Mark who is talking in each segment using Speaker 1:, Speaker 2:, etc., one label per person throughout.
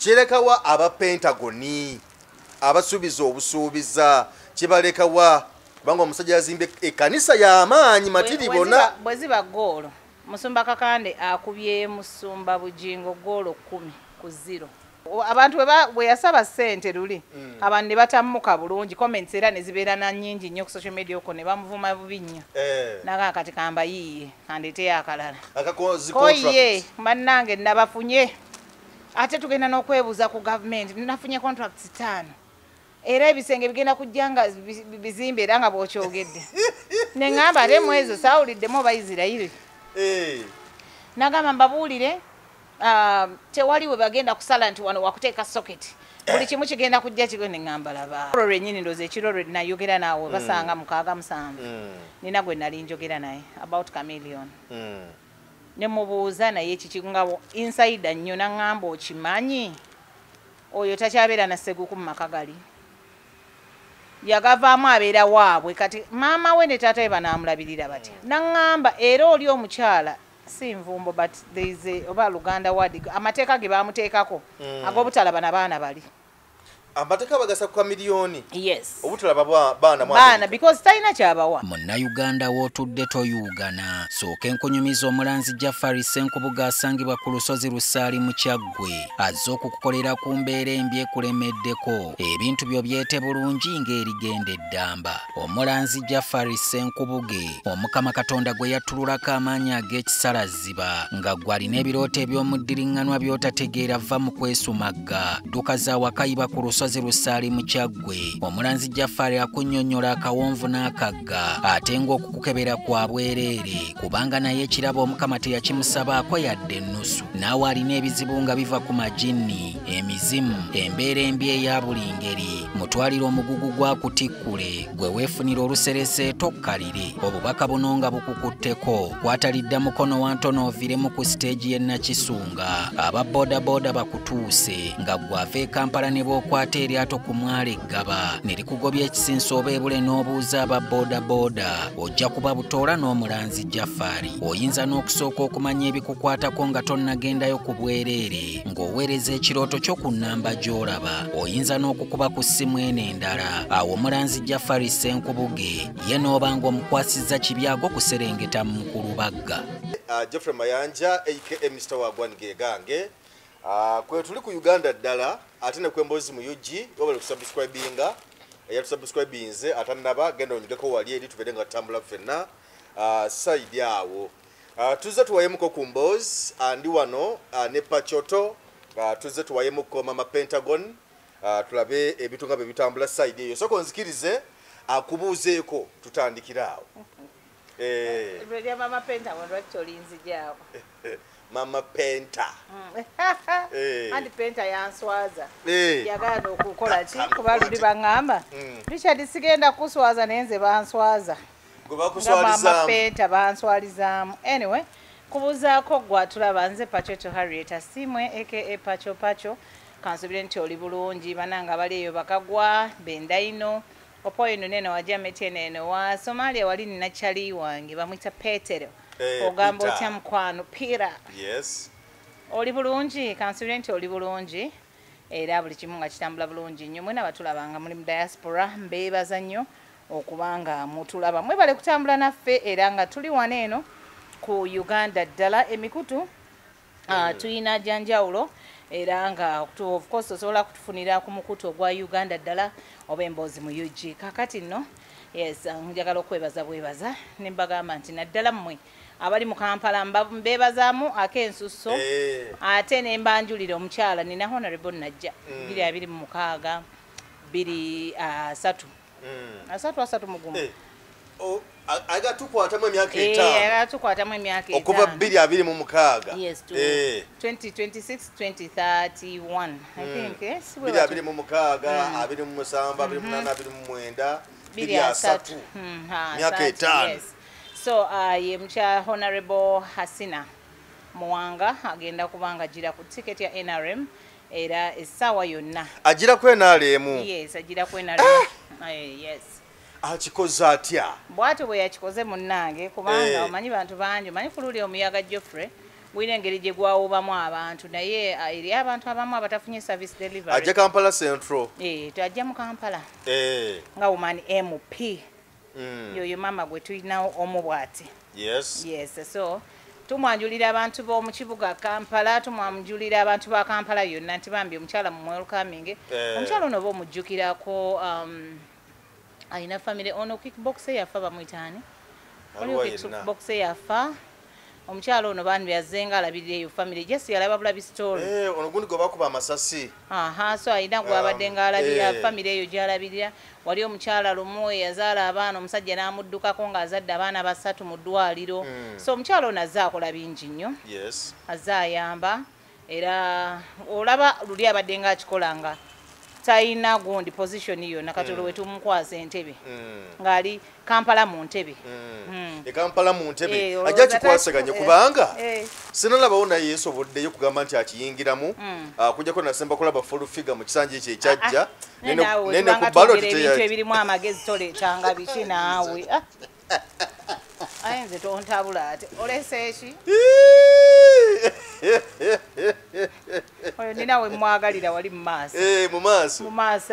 Speaker 1: kirekawa aba Pentagoni abasuubiza obusuubiza kibalekawa kubanga omusajja yazimbe ekkanisa y'amaanyi matiri bona
Speaker 2: bwe ziba goolo Musumba Kakande akubye Musumba Bujingo goolo 10-0 abantu bwe yasaba ssente luli abantu ne batammuka bulungi comments era ne zibeera na nnyingi nnyo ku social media okwo ne bamuvuma bubi nnyo naga kati kamba yiye kandeeteyo akalala koye bannange nabafunye ate tugenda n'okwebuuza ku gavumenti nafunye contracts 5 era ebisenge bigenda kujja nga bizimbe era nga bw'okyogedde ne ŋŋamba ate mu ezo saawuliddemu Abayisirayiri nagamba mbabuulire tewali we bagenda kusala nti wano wakuteeka socket buli kimu kigenda kujja kigo ne ŋŋamba laba lwennyini ndoozi ekiro lwe nayogera naawe basanga 6-7 nina gwe nali njogera naye about Chameleon ne mubuuza naye kikinga insider nnyo naŋŋamba okimanyi oyo takyabeera na Seguku mu maka gali yagavaamu abeera waabwe kati maama we ne taata we banaamulabirira batya naŋŋamba era oli omukyala si nvumbo but there is oba Luganda word amateeka ge baamuteekako ag'obutalaba na baana bali
Speaker 1: amateeka bagasa ku miliyoni
Speaker 2: yes
Speaker 1: obutalaba baana
Speaker 2: because talina kyabawa
Speaker 3: Munnayuganda w'otudde toyugana sooka enkunyumiza omulanzi Jafari Ssenkubuga asangibwa ku lusozi Lusaali mu Kyaggwe azze okukukolera ku mbeera embi ekulemeddeko ebintu byo byete bulungi ng'erigenda eddamba omulanzi Jafari Ssenkubuge Omukama Katonda gwe yattululako amaanyi ag'ekisalaziba nga gwe alina ebirooto eby'omuddiringanwa by'otategeera va mu kwesumagga dduka za wakayiba ku lusozi Lusaali mu Kyaggwe omulanzi Jafari akunnyonnyola akawonvu n'akagga ate ng'okukukebera kwa bwereere kubanga naye ekirabo Omukama teyakimusabaako yadde ennusu naawe alina ebizibu nga biva ku majinni emizimu embeera embi eya buli ngeri mutwalire omugugu gwakutikkule gwe weefunira oluserese tokkalire obubaka buno nga bukukutteko kwatalidda mukono wa ntono oviremu ku siteegi y'e Nakisunga aba bodaboda bakutuuse nga gwava e Kampala ne bw'okwata eryato ku mwala eggaba ne likugobya ekisinsa oba ebule n'obuuza aba bodaboda ojja kuba butoola n'omulanzi Jafari oyinza n'okusooka okumanya ebikukwatako nga tonnagendayo ku bwereere ng'oweereza ekirooto kyo ku nnamba gy'olaba oyinza n'okukuba ku ssimu eno endala awo omulanzi Jafari Ssenkubuge ye n'obanga omukwasizza kibyago kuserengeta mu Kulubagga
Speaker 1: Geoffrey Mayanja aka Mr. Wagwan Gegange kwe tuli ku Uganda ddala ate ne kwembozi mu UG wabale kusubscribinga yatusubscribinze atanaba genda onyugeko wali eri tubere nga tambula ffenna side awo tuze tuwayemuko ku Mbozi andi wano ne Pachoto tuze tuwayemuko Mama Pentagon tulabe ebitunga bye bitambula side eyo soko nzikirize akubuuzeeko tutandikiraawo
Speaker 2: Redia Mama Pentagon actually nzijawo
Speaker 1: Mama Penta
Speaker 2: andi Penta yanswaza yagala okukola ki kuba luli baŋŋamba Richard sigenda kuswaza nenze banswaza Mama Penta banswalizaamu anyway kubuuzaako gwa tulaba nze Pachoto Harriet Asimwe aka Pacho Pacho kansubire nti oli bulungi bananga bali eyo bakagwa bendaino opoyo nene wajja metene wa Somalia wali nina chali wange bamwita Petero ogamba otya mukwano Pira
Speaker 1: yes
Speaker 2: oli bulungi kansubire nti oli bulungi era buli kimu nga kitambula bulungi nnyo mwena batulabanga muri mu diaspora mbeebaza nnyo okubanga mutulaba mwebale kutambula naffe era nga tuli wano eno ku Uganda ddala emikutu tuyina janjawulo era nga of course osobola kutufunira ku mukutu ogwa Uganda ddala oba Emboozi mu UG kakati nno yes njagala okwebaza bwebaza ne mbagamba nti naddala mmwe abali mu Kampala mbebazaamu akensusso ate ne mbanjulira omukyala nina honorable najja 226 2 3 mugumu
Speaker 1: aga tukwatamu emyaka 5
Speaker 2: aga tukwatamu emyaka 5
Speaker 1: okuva 226
Speaker 2: yes to 2026 2031 I think yes
Speaker 1: 226 27 28 29 23 myaka 5
Speaker 2: yes so ye mcha honorable Hasina Muwanga agenda kubanga jira ku ticket ya NRM era esawa yonna
Speaker 1: agira ku NRM
Speaker 2: yes agira ku NRM yes
Speaker 1: akikoza atya
Speaker 2: bwatu bwe yakikoze munnange kubanga omanyi bantu bangi manyi fululi omuyaga Geoffrey gwina engeri gye gwawubamu abantu naye eri abantu abamu abatafunye service delivery
Speaker 1: ajja Kampala Central
Speaker 2: tajja mu Kampala nga woman MP yoyo mama gwe tulinawo omu bw'ati
Speaker 1: yes
Speaker 2: so tumwanjulira abantu b'omu kibuga Kampala tumwanjulira abantu ba Kampala yonna nti bambi omukyala mu welcoming omukyala ono oba omujjukirako alina family ono kickbox yafa bamuyitaani oli kickbox yafa omukyala ono bandi byazenga alabirira eyo family jesi yalaba bulabi story
Speaker 1: ono gundi gwe bakuba amasasi
Speaker 2: so alina gwabadde ng'alabirira family eyo gy'alabirira wali omukyala lumu eyazaala abaana omusajja n'amuddukako ng'azadde abaana basatu mu ddwaliro so omukyala ono azze akola bingi nnyo azze ayamba era olaba luli abadde ng'akikola nga talina gundi position yonna katolo wetumukwasa entebe ng'ali Kampala mu ntebe
Speaker 1: Kampala mu ntebe ajja kikwasaganye kubanga sinalabawo naye yeesoboddeyo kugamba nti akiyingiramu kujjako nasemba kulaba full figure mu kisanja ekyo ekyajja nene ku ballot
Speaker 2: ebintu ebirimu amagezi toleetanga biki naawe ayinze tontabula ate olese eki oyo ninawe mwagalira wali mu maaso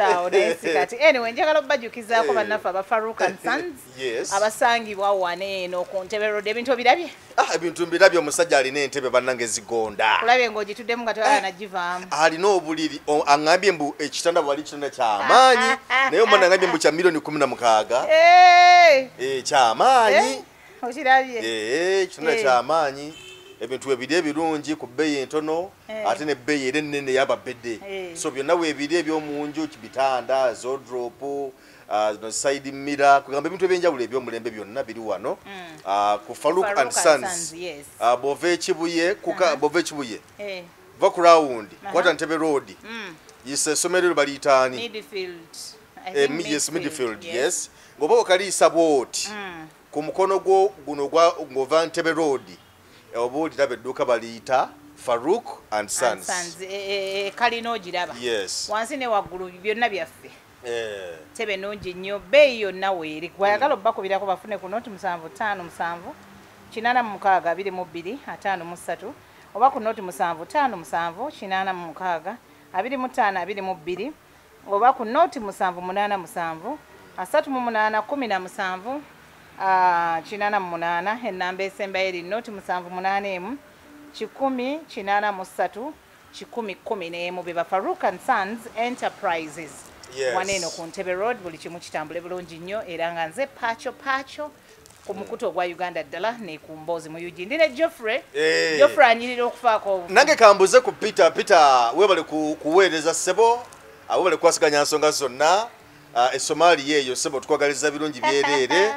Speaker 2: awo naye si kati anyway njagala obbajjukizaako bannaffe aba Farouk and Sons abasangibwa wano eno ku Ntebe Road ebintu obirabye
Speaker 1: ebintu mbirabye omusajja alina entebe bannange zigonda
Speaker 2: kulabye ng'ogituddemu nga tewala nagivaamu
Speaker 1: alina obuliri aŋŋambye mbu ekitanda bwali kitanda kyamaanyi naye omwana aŋŋambye mbu kya milioni 16 kyamaanyi
Speaker 2: okirabye
Speaker 1: kitanda kyamaanyi ebintu ebiri ebirungi ku bbeeyi entono ate nebbeeyi era ennene yababedde so byonna weebiri ebyomunju bitanda zodropu no side mirror kugamba ebintu ebyenjawulo ebyomulembe byonna biri wano ku Farouk and Sons bove ekibuye va ku round kwata Ntebe Road essomero baliyitaani midfield yes ng'oba okaliisa bwoti ku mukono gwo guno ng'ova Ntebe Road oba oliraba edduuka baliyita Farouk and Sons
Speaker 2: kalina ogiraba wansi ne waggulu byonna byaffe tebe nungi nnyo bbeeyi yonna weeri gwayagala obbakubirako bafune ku noti 757 862 53 oba ku noti 757 856 25 oba ku noti 787 38 17 ennamba esembayo eri noti 781 10 10 be ba Farouk and Sons Enterprises waneno ku Ntebe Road buli kimu kitambule bulungi nnyo era nga nze pacho ku mukutu ogwa Uganda ddala ne ku Mboozi mu UG ndine Geoffrey anyirira okufaako
Speaker 1: nange kambuze ku Peter webale kuweereza ssebo abo bale kwasiganya nsonga zonna Somalia eyo ssebo tukwagaliza birungi byereere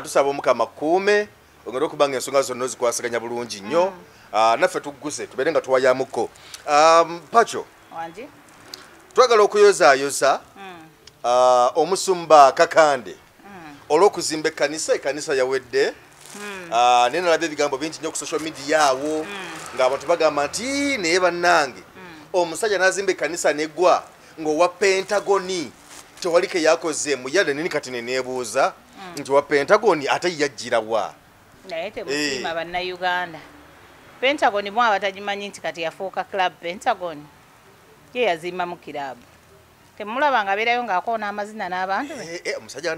Speaker 1: tusaba Omukama kuume ongera okubanga ensonga zonna zikwasaganya bulungi nnyo naffe tugguse tubeere nga tuwayamuko Pacho
Speaker 2: wangi
Speaker 1: twagala okuyozaayoza omusumba Kakande olw'okuzimba ekkanisa yawedde naye nalabye ebigambo bingi nnyo ku social media awo ng'abantu bagamba nti naye bannange omusajja n'azimba ekkanisa neggwa ng'owa Pentagoni tewaliko yakozeemu yadde nini kati neneebuuza nti wa Pentagoni ate yajjira wa
Speaker 2: naye temusiima bannayuganda Pentagoni mwa abatagimanyi nti kati yafuuka club Pentagoni ye yazimba mu kirabu temulaba nga beerayo ng'akoona amazina n'abantu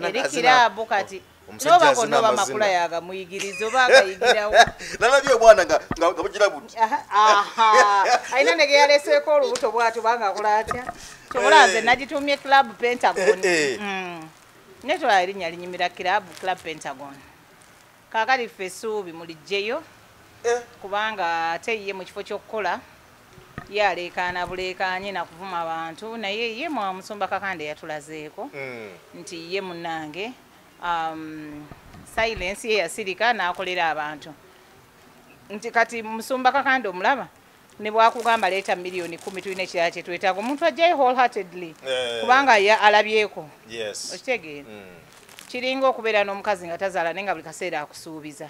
Speaker 2: eri kirabu kati noba gonoba makula yaga muyigiriza oba agayigirawo
Speaker 1: nalabye omwana nga bugira buti
Speaker 2: alina ne ge yaleseeko olubuto bwatyo banga akola atya kyobula nze nagitumye club Pentagon naye tolaba erinnya linyumira club Pentagon kaakati ffe essuubi mulijjeyo kubanga ate ye mu kifo ky'okukola ye aleekaana buleekaanye nakuvuma abantu naye ye Musumba Kakande yatulazeeko nti ye munnange silence ye yasirika n'akolera abantu nti kati Musumba Kakande omulaba ne bwakugamba leeta milioni 10 tulina ekirala kye twetaaga omuntu ajjayo wholeheartedly kubanga ye alabyeko okitegeera kiringa okubeera n'omukazi nga tazaala naye nga buli kaseera akusuubiza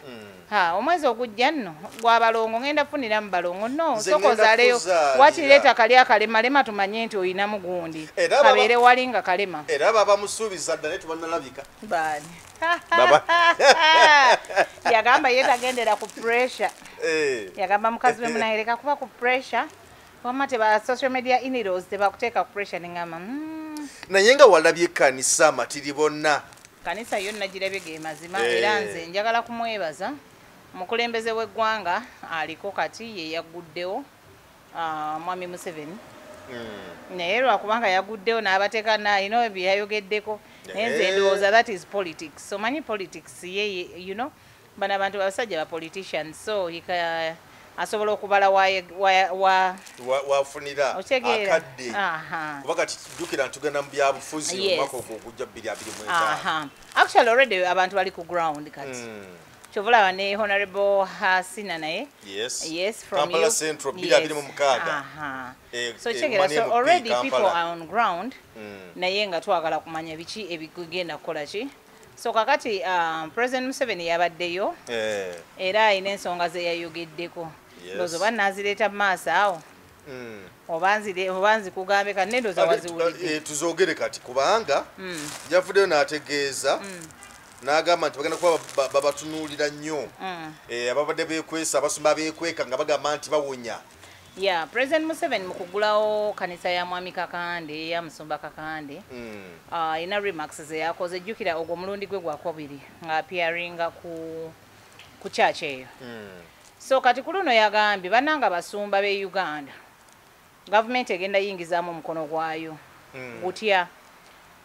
Speaker 2: omwezi ogujja nno gwabalongo ngenda funira mu balongo no sooka ozaaleyo wakireeta kali akalemalema tumanye nti oyinamu gundi kabeere wali nga kalema
Speaker 1: era baba musuubiza dda naye tubannalabika
Speaker 2: baani yagamba ye tagendera ku pressure yagamba mukazi we munayereka kuba ku pressure wamma teba social media in-laws tebakuteeka ku pressure neŋŋamba
Speaker 1: naye nga walabye ekkanisa amatiri bonna
Speaker 2: kanisa yo nagirabye ge mazima era nze njagala kumwebaza omukulembeze w'eggwanga aliko kati ye yaguddewo mwami Museveni naye lwakubanga yaguddewo n'abateeka naino byeyayogeddeko naye nze ndowooza that is politics so manyi politics ye you know bano abantu basajja ba politicians so asobola okubala
Speaker 1: wafunira akadde kuba kati jjukira ntugenda mu byabufuzi omwaka ogwo ogujja 2025
Speaker 2: actually already abantu bali ku ground kati Chovola ne Honorable Hasina naye. Yes, from
Speaker 1: Kampala Central, yes.
Speaker 2: So check it out. So already people are on ground. Naye nga twagala kumanya biki ebigenda kukola ki. So kakati President Museveni yabaddeyo. Era ine ensonga ze yayogeddeko. Ndozo banazireta maaso awo. Obanzi kugambe kanendo za waziwulidde.
Speaker 1: Tuzogere kati kubanga yavuddeyo n'ategeeza n'agamba nti bagenda kuba babatunuulira nnyo ababadde beekwesa abasumba beekweka nga bagamba nti bawonya.
Speaker 2: Yeah, President Museveni mukugulawo kanisa ya Mwami Kakande ya Musumba Kakande ina remarks ze yakoze jjukira ogwo mulundi gwe gwakubiri nga appearinga ku church eyo. So kati kuluno yagambye bannanga basumba be Uganda government egenda yingizaamu omukono gwayo gutya.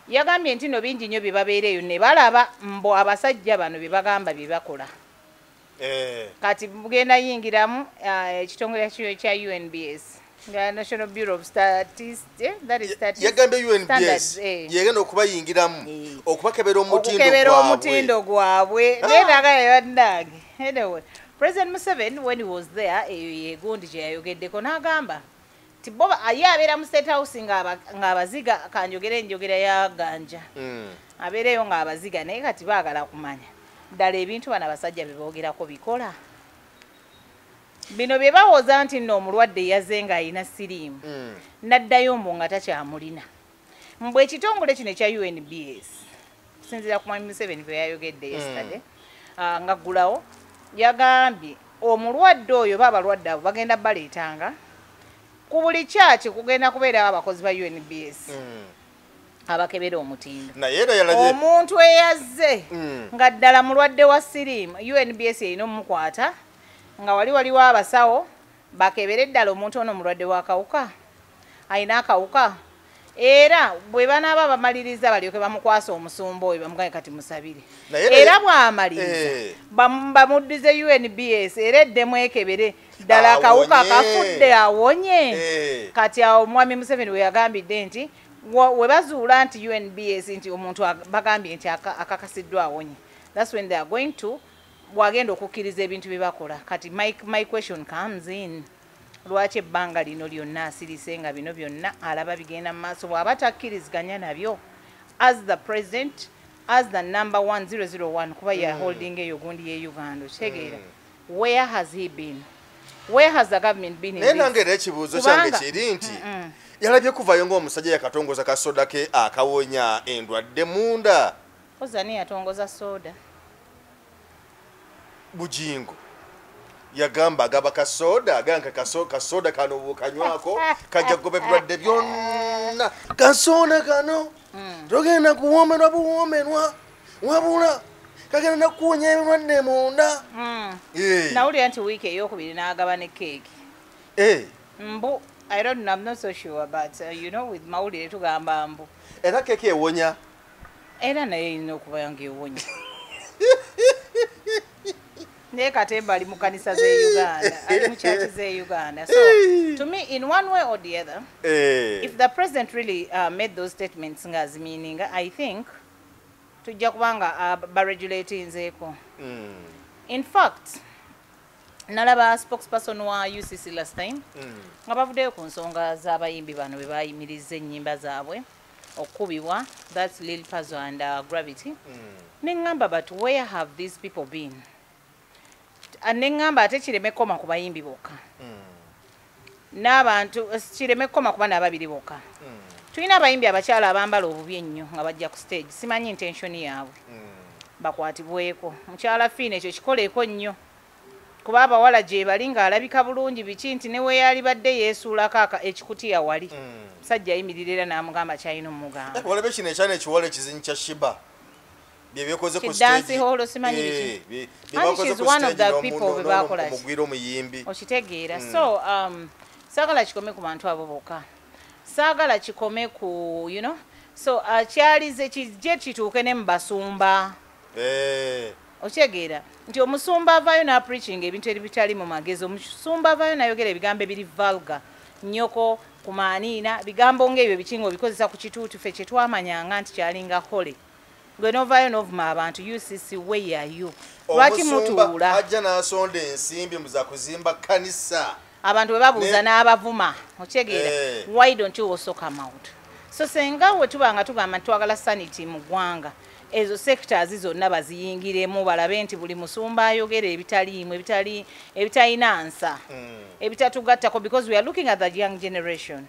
Speaker 2: Yagambye nti no bingi nnyo bye babeereyo ne balaba mbo abasajja bano bye bagamba bye bakola. Kati mugenda yingiramu ekitongole kya UNBS National Bureau of Statistics that is statistics.
Speaker 1: Yagambye UNBS yegenda okubayingiramu okubakebera omutindo
Speaker 2: gwabwe neraga yabandage. Anyway, President Museveni when he was there yegundi gye yayogeddeko n'agamba Tiboba ayabera mu State House ng'abaziga kanjogere njogera ya ganja. Abereyo ng'abaziga naye kati baagala kumanya. Ddala ebintu bana basajja bebogerako bikola. Bino bye bawoza nti nno omulwadde yazenga ayina siriimu. Naddayo mbu nga takyamulina. Mbwe ekitongole kino ekya UNBS. Sinzira ku Mwami Museveni bwe yayogedde yesterday. Nga ggulawo yagambye omulwadde oyo baabalwadde abo bagenda baleetanga. Ku buli church kugenda kubeera abakozi ba UNBS abakebera omutindo omuntu eyazze nga ddala mulwadde wa siriimu UNBS erina omukwata nga waliwo abasawo bakebere ddala omuntu ono mulwadde wa kawuka ayina akawuka era bwe banaaba bamaliriza balyoke bamukwasa omusumba oyo bamugaye kati musabire era bw'amaliriza bamuddize UNBS era eddemu ekebere ddala akawuka kafudde awonye kati awo Mwami Museveni we yagambidde nti we bazuula nti UNBS nti omuntu bagambye nti akakasiddwa awonye. That's when they are going to wagenda okukkiriza ebintu bye bakola. Kati my question comes in. Lwaki ebbanga lino lyonna asirise nga bino byonna alaba bigenda mu maaso bw'aba takkiriziganya nabyo as the president as the number 1001 kuba ya holding eyo gundi ye Uganda kitegeera where has he been? Where has the government been in this?
Speaker 1: Nange ekibuuzo kyange kiri nti yalabye kuvayo ng'omusajja yakatongoza kasoda ke akawonya endwadde munda.
Speaker 2: Kozani yatongoza soda
Speaker 1: Bujingo yagamba agaba kasoda aganga kasoda kano bukanywako kajja kugoba ebirwadde byonna kasoda kano togenda kuwomenwa buwomenwa wabula kagenda nakuwonya ebirwadde munda.
Speaker 2: Nawulira nti wiiki ey'okubiri n'agaba ne keeki. Mbu I don't know, I'm not so sure, but you know, with mawulire tugamba mbu
Speaker 1: era keeki ewonya
Speaker 2: era naye erina okuba nga ewonya. Naye Katemba ali mu kanisa ze Uganda, ali mu church ze Uganda. So to me, in one way or the other, if the president really made those statements as meaning, I think tujja kubanga baregulating nzeeko. In fact, nalaba spokesperson wa UCC last time nga bavuddeyo ku nsonga z'abayimbi bano bwe bayimiriza ennyimba zaabwe okubibwa, that's Lil Pazzo and Gravity. Neŋŋamba, but where have these people been? Neŋŋamba ate kireme koma ku bayimbi bokka n'abantu kireme koma kuba n'ababiri bokka. Tulina abayimbi abakyala abambala obubi ennyo nga bajja ku stage, simanyi intention yaabwe bakwatibweko. Mukyala Fiina ekyo kikoleeko nnyo kuba abawala gye bali ng'alabika bulungi biki nti ne we yali badde yeesuulako ekikutiya wali musajja ayimirira era n'amugamba kyalina omugamba
Speaker 1: walabe kino ekyana ekiwala ekizinyi kya shiba byebyekoze ku
Speaker 2: Dansi hall simanyi biki and she's one of the people be bakola
Speaker 1: omugwira omuyimbi
Speaker 2: okitegeera so saagala kikome ku bantu abo bokka saagala kikome ku you know so kyalize kijje kituuke ne mu basumba okitegeera nti omusumba avaayo na preaching ebintu ebitali mu magezi omusumba avaayo nayogera ebigambo ebiri vulgar nnyoko kumaaniina bigambo ng'ebyo bikinga obikozesa ku kituutu ffe kye twamanyanga nti kyalinga hole gwe novaayo novuma abantu UCC weyayo lwaki mutuula
Speaker 1: ajja n'asonda ensimbi muza kuzimba kanisa
Speaker 2: abantu bwe babuuza n'abavuma okitegeera why don't you also come out so senga we tuba nga tugamba twagala sanity mu ggwanga ezo sectors zonna baziyingiremu balabe nti buli musumba ayogera ebitaliimu ebitalina nsa ebitatugattako because we are looking at the young generation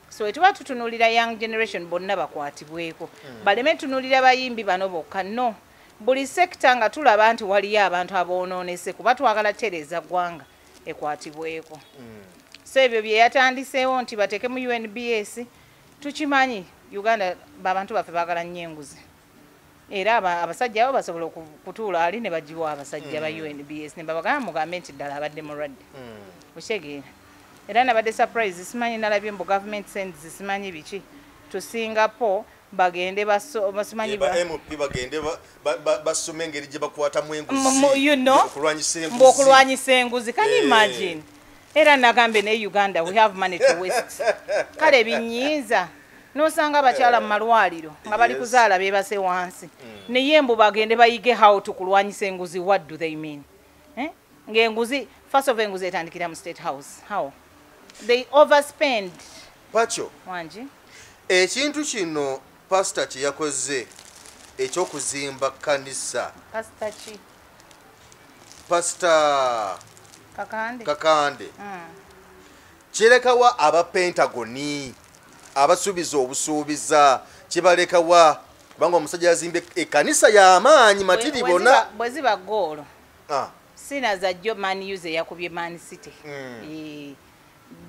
Speaker 2: so etuba tutunulira young generation bonna bakwatibweko baleme tunulira bayimbi bano bokka no buli sector nga tulaba nti waliyo abantu aboonoonese kuba twagala tereza ggwanga ekwatibweko so ebyo bye yatandiseewo nti bateeke mu UNBS tukimanyi Uganda babantu baffe baagala nnyo enguzi era abasajja abo basobola okutuula ali ne bagiwa abasajja ba UNBS ne babagamba mugambe nti ddala abadde mulwadde okitegeera era nabadde surprise simanyi nalabye mbu government sends simanyi biki to Singapore bagende basimanyi
Speaker 1: MP bagende basome engeri gye bakwatamu enguzi
Speaker 2: you know okulwanyisa enguzi can you imagine era nagambe ne Uganda we have money to waste kale binyiiza nosanga abakyala mu malwaliro nga bali kuzaala beebase wansi naye mbu bagende bayige how to kulwanyisa enguzi what do they mean ng'enguzi first of enguzi etandikira mu State House how they overspend
Speaker 1: Pacho
Speaker 2: wanji
Speaker 1: ekintu kino pastor kye yakoze ekyokuzimba kanisa pastor kakande kirekawa aba Pentagoni abasuubiza obusuubiza kibalekawa kubanga omusajja yazimbe ekanisa y'amaanyi matiri bona
Speaker 2: bwe ziba goolo sina za jo Man use yakubye Man City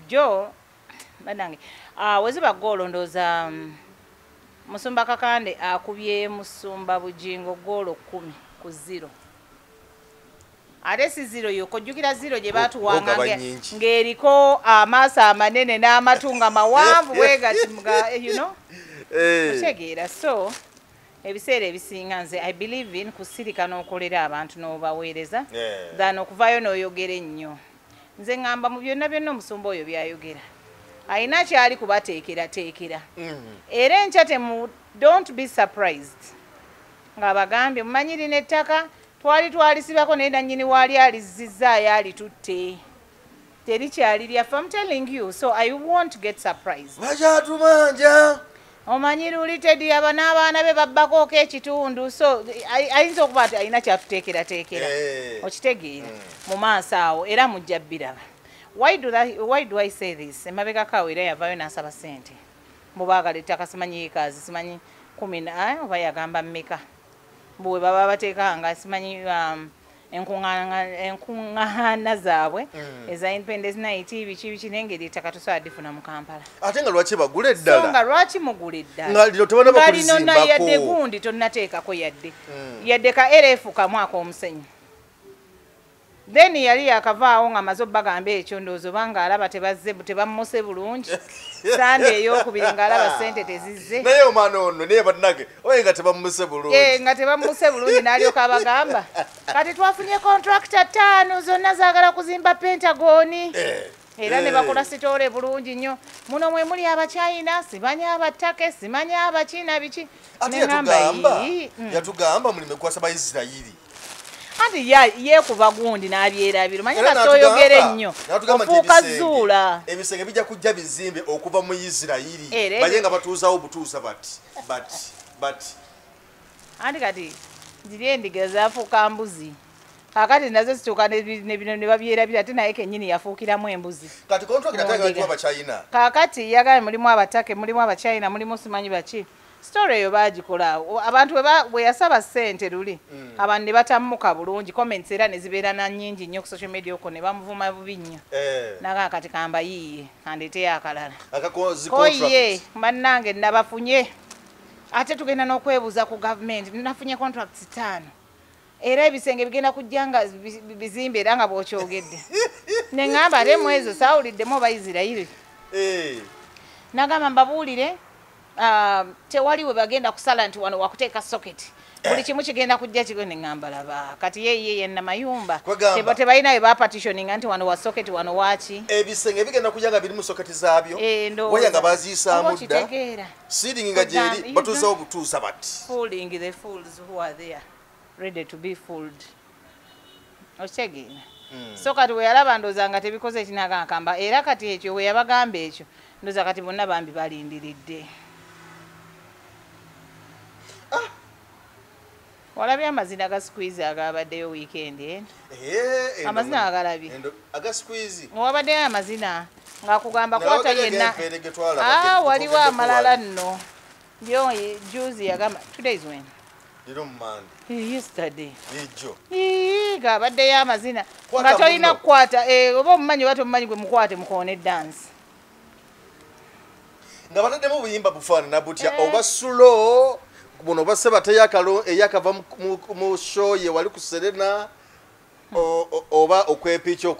Speaker 2: jo badange we ziba goolo ndoza musumba kakande akubye musumba bujingo goolo 10-0 ate si 0 yokojjukira 0 gye batuwanga ng'eriko amaaso amanene n'amatunga mawanvu bwegati you know okitegeera so ebiseera ebisinga nze I believe in kusirika n'okolera abantu n'obaweereza than okuvaayo n'oyogera ennyo nze ngamba mu byonna byonna omusumba oyo byayogera ayina kyali kubateekerateekera era enkya don't be surprised ng'abagambye mumanyiri n'ettaka twalisibako naye nannyini waali alizizaayo alitutte terikyali lyaffe I'm telling you so I won't get surprised
Speaker 1: bajatumanja
Speaker 2: omanyi luli tedi aba n'abaana be babbako ekitundu so ayinza okuba ati alina kyatuteekerateekera okitegeera mu maaso awo era mujja biraba why do I say this emabegako era yavaayo n'asaba ssente mubaagala ettaka simanyi yekaazi simanyi 10 oba yagamba mmeka bwe baba bateeka nga simanyi enkuŋŋaana zaabwe eza Independence Night biki n'engeri ettaka tusobola difuna mu Kampala
Speaker 1: ate nga lwaki bagula eddala
Speaker 2: so nga lwaki mugula eddala
Speaker 1: nga lino tebana bakulizimbako
Speaker 2: yadde gundi tonnateekako yadde ka LF kamwaka omusenyu then yali yakavaawo nga amaze obbagamba ekyo ndowooza banga alaba tebammuse bulungi sande ey'okubiri ng'alaba ssente tezizze
Speaker 1: naye omwana ono naye bannage oye nga tebammuse bulungi
Speaker 2: nga tebammuse bulungi n'alyoka abagamba kati twafunye kontrakita 5 zonna zaagala kuzimba Pentagoni era ne bakola sitoole bulungi nnyo muno mwe muli Abachina simanyi Abatake simanyi Abachina biki
Speaker 1: ate yatugamba mulime kwasa Baisirayiri
Speaker 2: ati yekuba gundi n'abyerabiro manyi kati oyogere ennyo ofuuka zuula
Speaker 1: ebisenge bijja kujja bizimbe okuva mu Isirayiri baye nga batuuzawo butuusa but
Speaker 2: anti kati ziri endiga zaafuuka mbuzi kakati nazo zituuka ne babyerabira ate naye kennyini yafuukiramu embuzi
Speaker 1: kati kontrakita tagaliwa Abachina
Speaker 2: kakati yagala mulimu Abatake mulimu Abachina mulimu simanyi baki story eyo bagikola abantu bwe yasaba ssente luli abantu ne batammuka bulungi comments era ne zibeera na nnyingi nnyo ku social media okwo ne bamuvuma bubi nnyo naga kati kamba yiye kandeeteyo akalala koye bannange nabafunye ate tugenda n'okwebuuza ku gavumenti nafunye contracts 5 era ebisenge bigenda kujja nga bizimbe era nga bw'okyogedde ne ŋŋamba ate mu ezo saawuliddemu oba Isirayiri nagamba mbabuulire tewali we bagenda kusala nti wano wakuteeka socket buli kimu kigenda kujja kigo ne ŋŋamba laba kati ye yenna mayumba tebalina we bapatitioninga nti wano wa socket wano waaki
Speaker 1: ebisenge bigenda kujja nga birimu socket zaabyo waya nga baziyisaamu dda seeding nga gyeri batuusawo butuusa bati
Speaker 2: fooling the fools who are there ready to be fooled okitegeera so kati we yalaba ndooza nga tebikoze ekinagakamba era kati ekyo we yabagamba ekyo ndooza kati bonna bambi balindiridde walabye amazina aga squeeze agabaddeyo weekend amazina agalabye
Speaker 1: aga squeeze
Speaker 2: wabaddeyo amazina ng'akugamba kwata yenna waliwo amalala nno yo juzi yagamba 2 days when yesterday gabaddeyo amazina nga tolina kukwata oba omumanyi oba tomumanyi gwe mukwate mukoone dance
Speaker 1: nga bataddemu obuyimba bufaanana butya oba sulo buno oba sebateyakalo eyakava mu show ye wali ku Serena oba okwepiica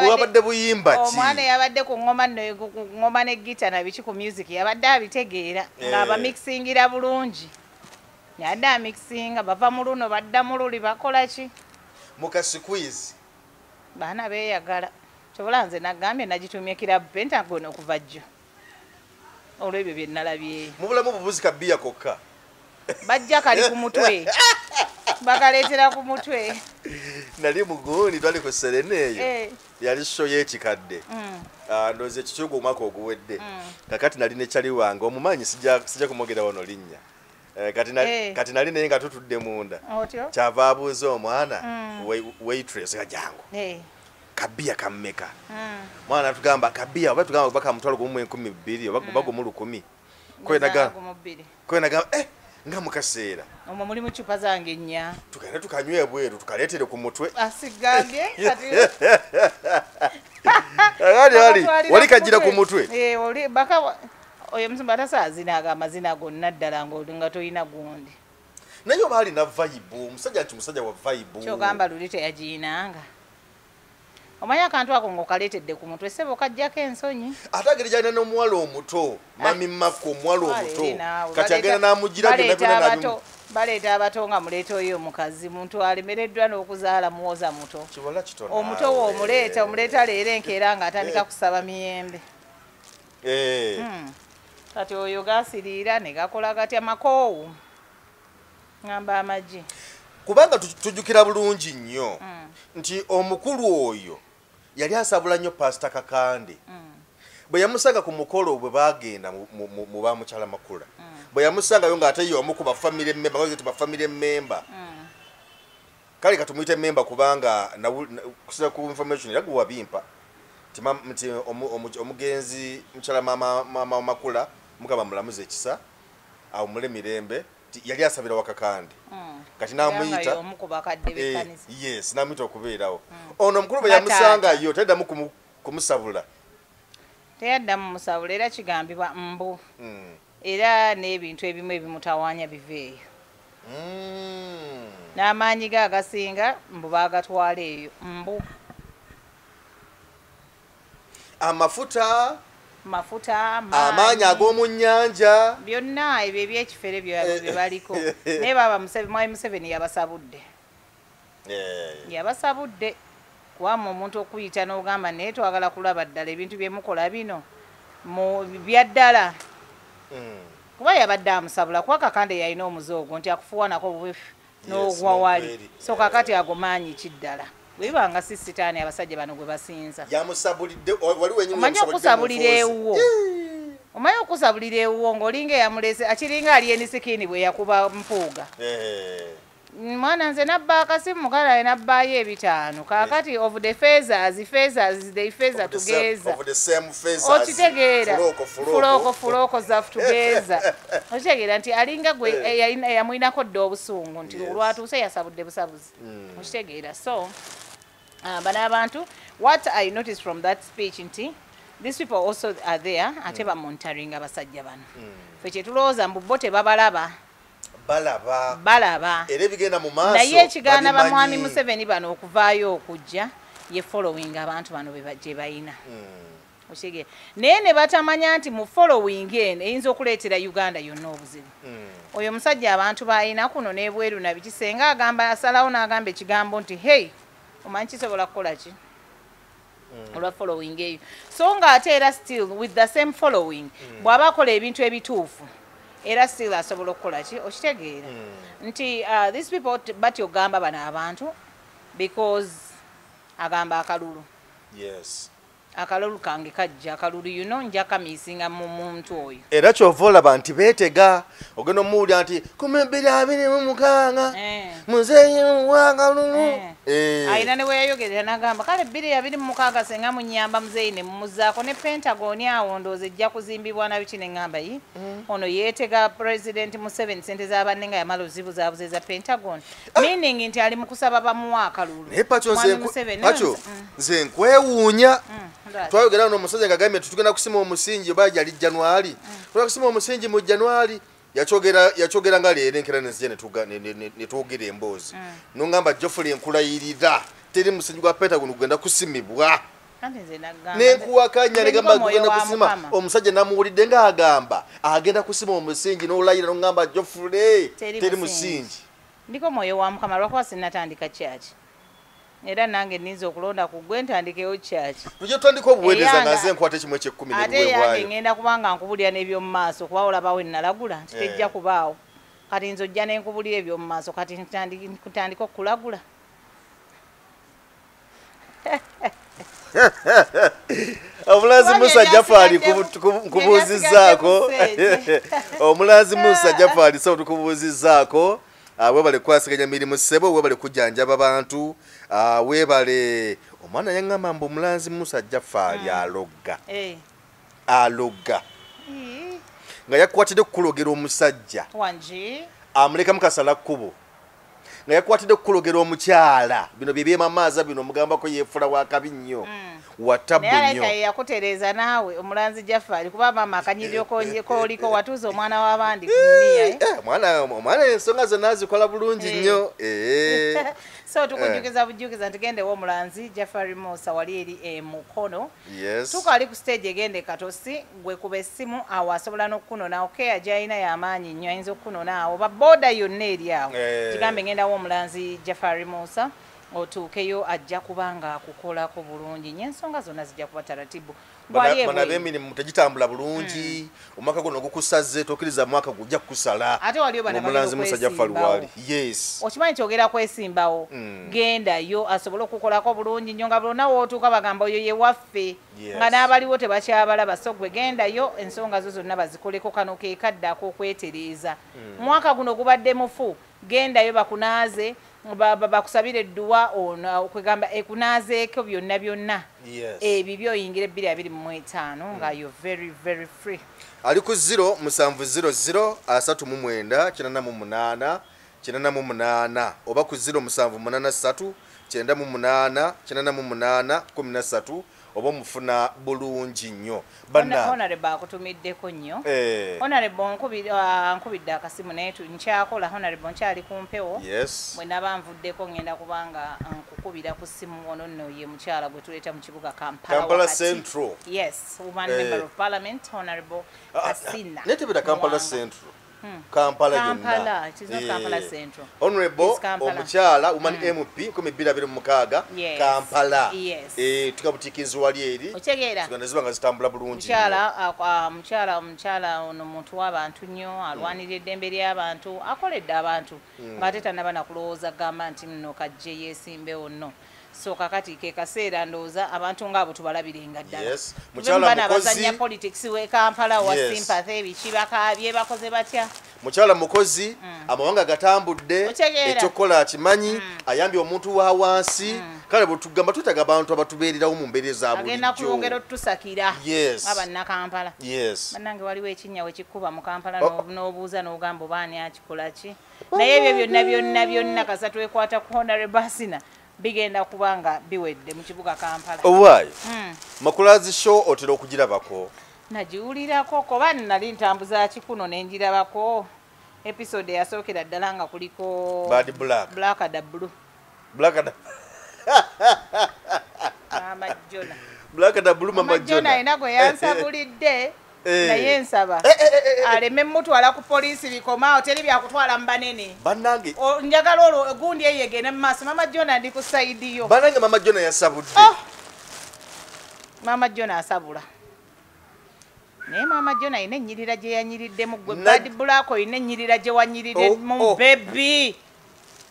Speaker 1: bwabadde buyimba ki
Speaker 2: omwana yabadde ku ngoma ne gita na biki ku music yabadde abitegeera ng'abamixingira bulungi yadde amixinga bava mu luno badda mu luli bakola ki
Speaker 1: mukasqueeze
Speaker 2: baana beeyagala kyobola nze nagambye nagitumye kirabu Pentagon okuva jjo olw'ebyo bye nalabye
Speaker 1: mu bulamu bubuzi kabbiya kokka
Speaker 2: bajja kali ku mutwe bakaleetera ku mutwe
Speaker 1: nali muguuni twali ku Serena eyo yali show y'ekikadde ndoozi ekikyuga omwaka oguwedde kakati nali ne kyali wange omumanyi sijja kumwogera wano linnya kati nali naye nga tutudde munda kyava abuuza omwana waitress gajangu kabbiya kammeka mwana tugamba kabbiya oba tugamba baka mutwalo gumu 12 oba gumu 10 kwenaga nga mukaseera
Speaker 2: omwo mulimu cupa zange 4
Speaker 1: tukale tukanywe bweru tukaleetere ku mutwe
Speaker 2: asigambye kati
Speaker 1: wali kajira ku mutwe
Speaker 2: oli baka oyo musumba tasazinaga amazina gonna ddala nga toyina gundi
Speaker 1: naye oba alina vibe omusajja nti musajja wa vibe
Speaker 2: kyogamba luli teyagiinanga omanyi akantu ako ng'okaleetedde ku mutwe sebo kajjako ensonyi
Speaker 1: ate agerejana n'omuwala omuto mami Mako omuwala omuto kati agenda n'amugira
Speaker 2: baleeta abato nga muleeta oyo omukazi muntu alemereddwa n'okuzaala muwoza muto omuto wo omuleeta leero enkeera ng'atandika kusaba miyembe kati oyo gasiriira ne gakola gatya makoowu ngamba amagi
Speaker 1: kubanga tujjukira bulungi nnyo nti omukulu oyo yali asabula nnyo Pastor Kakande bwe yamusanga ku mukolo bwe bagenda mu bamukyala makula bwe yamusangayo ng'ate ye omu ku bafamily member kale katumuyite member kubanga kusira ku information era guwa bimpa nti omugenzi mukyala mama makula mukaba mulamuze ekisa awo mule mirembe yali asabira wakakande kati namuyita yes namuyita okubeerawo ono omukulu bwe yamusangayo teddamu kumusabula
Speaker 2: teyaddamu musabula era kigambibwa mbu era n'ebintu ebimu ebimutawaanya biveeyo n'amaanyi ge agasinga mbu baagatwala eyo mbu
Speaker 1: amafuta amaanyi ag'omu nnyanja
Speaker 2: byonna ebyo ebyekifere bye baliko naye baba Mwai Museveni yabasabudde kuwamu omuntu okuyita n'ogamba naye twagala kulaba ddala ebintu bye mukola bino mu byaddala kuba yabadde amusabula kuba Kakande yalina omuzoogo nti akufuwanako bubefu n'ogwa wali so kakati ago maanyi kiddala bwibanga sisitaani abasajja bano gwe basinza
Speaker 1: yamusabulidde wali wenyini
Speaker 2: omanyi okusabulira ewuwo omanyi okusabulira ewuwo ng'olinga eyamulese akiringa ali enisikini bwe yakuba mpuuga mwana nze nabba akasimu mukala nabbaayo ebitaano kaakati of the phasers they phasers together
Speaker 1: of the same phasers
Speaker 2: okitegeera fuloko zaf together okitegeera nti alinga gwe yamwinako dda obusungu nti olwatuuse yasabudde busabuzi okitegeera so bano abantu what I noticed from that speech nti these people also are there ate bamonitoring abasajja bano fe kyetulowooza mbu bo tebabalaba balaba
Speaker 1: era ebigenda mu maaso
Speaker 2: naye ekigaana bamwami Museveni bano okuvaayo okujja ye following abantu bano gye bayina okitegeera naye ne batamanya nti mu following eno eyinza okuleetera Uganda yonna obuzibu oyo musajja abantu bayina kuno n'ebweru nabiki senga agamba asalawo n'agamba ekigambo nti hey omanyi kisobola kukola ki olwa following eyo so nga ate era still with the same following bw'aba akola ebintu ebituufu era still asobola okukola ki okitegeera nti these people batyogamba bano abantu because agamba akalulu akalulu kange kajja akalulu nja kamiisinga mu muntu oyo
Speaker 1: era kyova olaba nti beetega ogenda omuwulira nti 226 muzeeyi wakalulu
Speaker 2: ayina ne weyayogerera n'agamba kale 226 senga munyamba muzeeyi ne mumuzaako ne Pentagon awo ndoozi ejja kuzimbibwa na biki ne ŋŋamba yi ono yeetega President Museveni sente z'abanne nga yamala ozibuzaabuze za Pentagon meaning nti ali mu kusaba bamuwa akalulu
Speaker 1: naye Pacho nze nkwewuunya twayogera n'omusajja ng'agambye tutugenda kusima omusingi oba yali January tugenda kusima omusingi mu January yakyogera nga leero enkera nezija ne twogera emboozi n'ongamba Geoffrey enkulayirira teri musingi gwa Pentagon gugenda kusimibwa nenkuwakanya negamba gugenda kusima omusajja namuwulidde ng'agamba agenda kusima omusingi n'olayira n'ongamba Geoffrey teri musingi
Speaker 2: ndiko mwoyo wa Mukama lwakuba sinnatandika kyaki era nange ninza okulonda ku gwe ntandikeyo kyaki
Speaker 1: tujye tutandika obuweereza nga nze nkwata ekimu eky'ekkumi
Speaker 2: ate yange ngenda kubanga nkubulira n'eby'omu maaso kuba olabawo ennalagula nti tejja kubaawo kati nze ojja nenkubulira eby'omu maaso kati ntandika okulagula
Speaker 1: Omulazi Musa Jafari kubuuzizaako Omulazi Musa Jafari so tukubuuzizaako webale kwasiganya mirimu ssebo webale kujjanjaba abantu webale omwana yaŋŋamba mbu Omulazi Musa Jafari alogga nga yakwatidde kukulogera omusajja amulekamu kasala kkubo nga yakwatidde kukulogera omukyala bino bye byemamaaza bino omugambako yeefula wakabi nnyo watabu nnyo
Speaker 2: naye yakutereeza naawe Omulanzi Jafari kuba mama akanyiryo koliko watuuza omwana w'abandi
Speaker 1: omwana ensonga zonna azikola bulungi nnyo
Speaker 2: so tukujjukiza bujjukiza nti gendewo Omulanzi Jafari Musa wali eri Mukono tukali ku stage egende Katosi gwe kuba essimu awo asobola n'okukunona okeya gy'alina y'amaanyi nnyo ayinza okukunona awo baboda yonna eri awo kigambe ngendawo Omulanzi Jafari Musa otuukeyo ajja kubanga akukolako bulungi nyensonga zonna zijja kuba taratibu
Speaker 1: bana b'emirimu tegitambula bulungi omwaka guno gukusaze tokkiriza mwaka gujja kukusala
Speaker 2: ate waliyo bana
Speaker 1: Omulazi Musa Jafari wali
Speaker 2: okimanyi kyogera kwesimbawo gendayo asobole okukolako bulungi nnyo nga bulona wootuuka bagamba oyo ye waffe nga n'abaliwo tebakyabalaba so gwe gendayo ensonga zo zonna bazikoleko kano ke kadde ak'okwetereeza mwaka guno gubadde mufu gendayo bakunaaze bakusabire edduwa okwegamba ekunaazeeko byonna ebibyo oyingire 2025 nga yo very very free
Speaker 1: ali ku 0700 389 88 oba ku 0783 98 13 oba mufuna bulungi nnyo
Speaker 2: Honorable akutumiddeko nnyo Honorable nkubidde akasimu naye nkyakola Honorable nkyali ku mpewo bwe naba nvuddeko ngenda kubanga nkukubira ku ssimu ono nno ye mukyala gwe tuleeta mu kibuga
Speaker 1: Kampala Central
Speaker 2: woman member of parliament Honorable Asina
Speaker 1: netebera Kampala Central Kampala
Speaker 2: it is not Kampala Central
Speaker 1: Honorable omukyala woman MP 2026 Kampala tukabutikizo wali eri tugenda zibanga zitambula bulungi
Speaker 2: mukyala ono muntu w'abantu nnyo alwanirira eddembe ly'abantu akoledde abantu ng'ate tannaba nakulowooza gamba nti nno kajje yeesimbewo nno so kakati ke kaseera ndowooza abantu ng'abo tubalabirenga ddala
Speaker 1: mukyala mukozi
Speaker 2: abazanya politics we Kampala wa sympathy biki bakaabye bakoze batya
Speaker 1: mukyala mukozi amawanga gatambudde ekyokola akimanyi ayambye omuntu wa wansi kale bwetugamba twetaaga abantu abatubeererawo mu mbeera za bulijjo
Speaker 2: agenda kulongera otusakira
Speaker 1: Yes.
Speaker 2: abannakampala
Speaker 1: yes
Speaker 2: bannange waliwo ekinnya wekikuba mu kampala n'obuuza n'ogamba obaani akikola ki naye ebyo byonna kasa twekwata ku Honorable Basina bigenda kubanga biwedde mu kibuga Kampala
Speaker 1: owaayi Makulazi show otera okugirabako
Speaker 2: nagiwulirako kuba nali ntambuza kikuno nenjirabako episode yasookera ddala nga kuliko
Speaker 1: Bad Black
Speaker 2: Black and Blue Mama Jona
Speaker 1: Black and Blue Mama Jona
Speaker 2: ayina gwe yansabulidde naye nsaba aleme mutwala ku poliisi bikomaawo teri byakutwala mu banene
Speaker 1: bannange
Speaker 2: njagala olwo gundi eyegene mu maaso Mama Jona ndi ku sayidi yo
Speaker 1: bannange Mama Jona yasabudde
Speaker 2: Mama Jona asabula naye Mama Jona ayina ennyirira gye yanyiriddemu gwe Bad Black oyina ennyirira gye wanyiridde mu bebi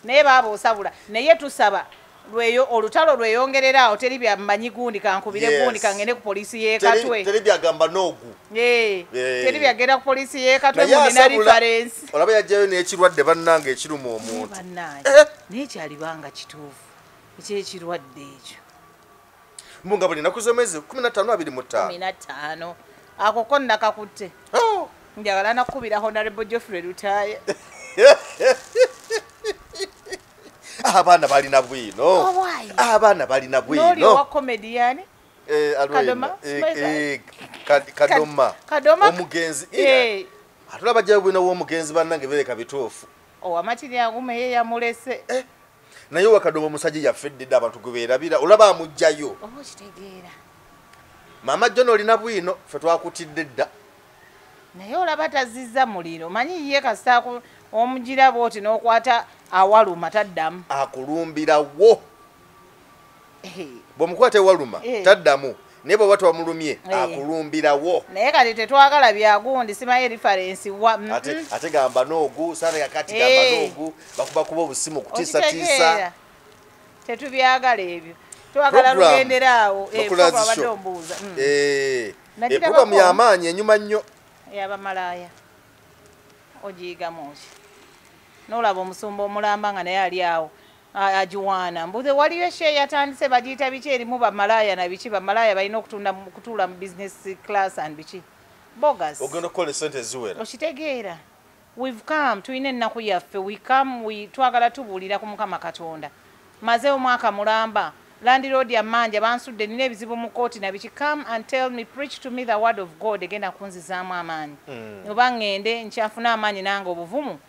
Speaker 2: naye baaba osabula naye tusaba lweyo olutalo lweyongereraawo teri byammanyi gundi kankubire gundi kangende ku poliisi y'ekatwe
Speaker 1: teri byagamba noogu
Speaker 2: teri byagenda ku poliisi y'ekatwe gundi na reference
Speaker 1: olaba yajjayo n'ekirwadde bannange ekiruma omuntu
Speaker 2: naye kyalibanga kituufu ekyekirwadde ekyo
Speaker 1: mbunga buli naku z'omwezi 15
Speaker 2: ako ko nakakutte njagala nakubira Honorable Geoffrey Lutaya
Speaker 1: abaana balina bwino
Speaker 2: n'oli owa comedian
Speaker 1: Kadoma omugenzi atulaba jjayo bwino w'omugenzi bannange bereka bituufu
Speaker 2: owamatiri agume ye yamulese
Speaker 1: naye Wakadoma omusajja yaffeddedde abantu gwe beerabira olaba amugjayo
Speaker 2: kitegeera
Speaker 1: Mama Jona olina bwino ffe twakutidde dda
Speaker 2: naye olaba tazizza muliro manyi ye kasita omugira bwoti n'okwata awaluma taddamu
Speaker 1: akulumbirawo bw'omukwata ewaluma taddamu naye bw'oba twamulumye akulumbirawo
Speaker 2: naye kati tetwagala byagundi simaye reference
Speaker 1: ate gamba noogu saana yakati gamba noogu bakubakuba obusimu kutiisatiisa
Speaker 2: tetubyagala ebyo twagala lugenderaawo abadde ombuuza
Speaker 1: ekubamu y'amaanyi enyuma nnyo
Speaker 2: ey'abamalaaya ogiyigamu ki n'olaba omusumba omulamba nga naye ali awo agiwaana mbuze waliyo eshe yatandise bagiyita biki erimu bamalaaya na biki bamalaaya balina kutuula mu business class and biki bogus
Speaker 1: ogenda okukola esente eziwera
Speaker 2: okitegeera we've come tulina ennaku yaffe twagala tubuulira ku Mukama Katonda maze omwaka mulamba landlord amanja bansudde nina ebizibu mu kooti na biki come and tell me preach to me the word of God egenda kunzizaamu amaanyi oba ngende nkyafuna amaanyi nange obuvumu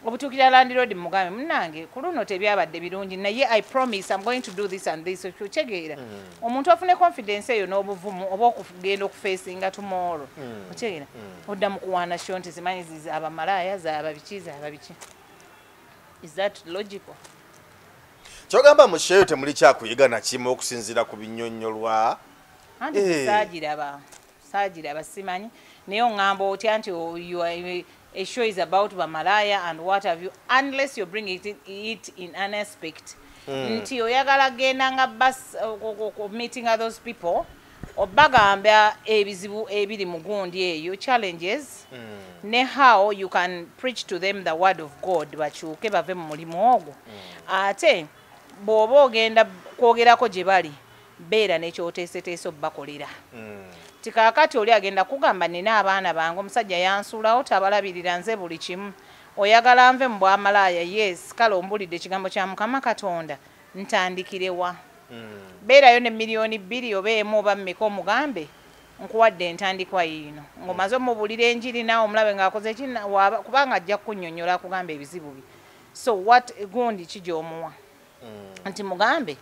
Speaker 2: obutuukira landlord mugambe munnange ku luno tebyabadde birungi naye I promise I'm going to do this and this okitegeera omuntu afune confidence eyo n'obuvumu oba okugenda okufacinga tomorrow okitegeera odda mu kuwaana sho nti zimanyi abamalaaya zaaba biki is that logical
Speaker 1: kyogamba mu sheeyo temuli kyakuyiga na kimu okusinziira ku binnyonnyolwa
Speaker 2: anti saagiraba simanyi naye oŋŋamba otya nti a show is about bamalaya and what have you unless you bring it in an aspect nti oyagala genda nga meeting those people obagamba ebizibu ebiri mu gundi eyo challenges ne how you can preach to them the word of God bakyuke bave mu mulimu ogwo ate bw'oba ogenda kwogerako gye bali beera n'ekyoteeseteese obbakolera tikaakati oli agenda kugamba nina abaana bange omusajja yansuulawo tabalabirira nze buli kimu oyagala nve mu bwamalaaya yes kale ombulidde ekigambo kya Mukama Katonda ntandikirewa beerayo ne miliyoni 2 oba emu oba mmeka omugambe nkuwadde entandikwa yino ng'omaze omubulira enjiri naawe omulabe ng'akoze kubanga ajja kunnyonnyola akugamba ebizibu bye so what gundi ki gy'omuwa nti mugambe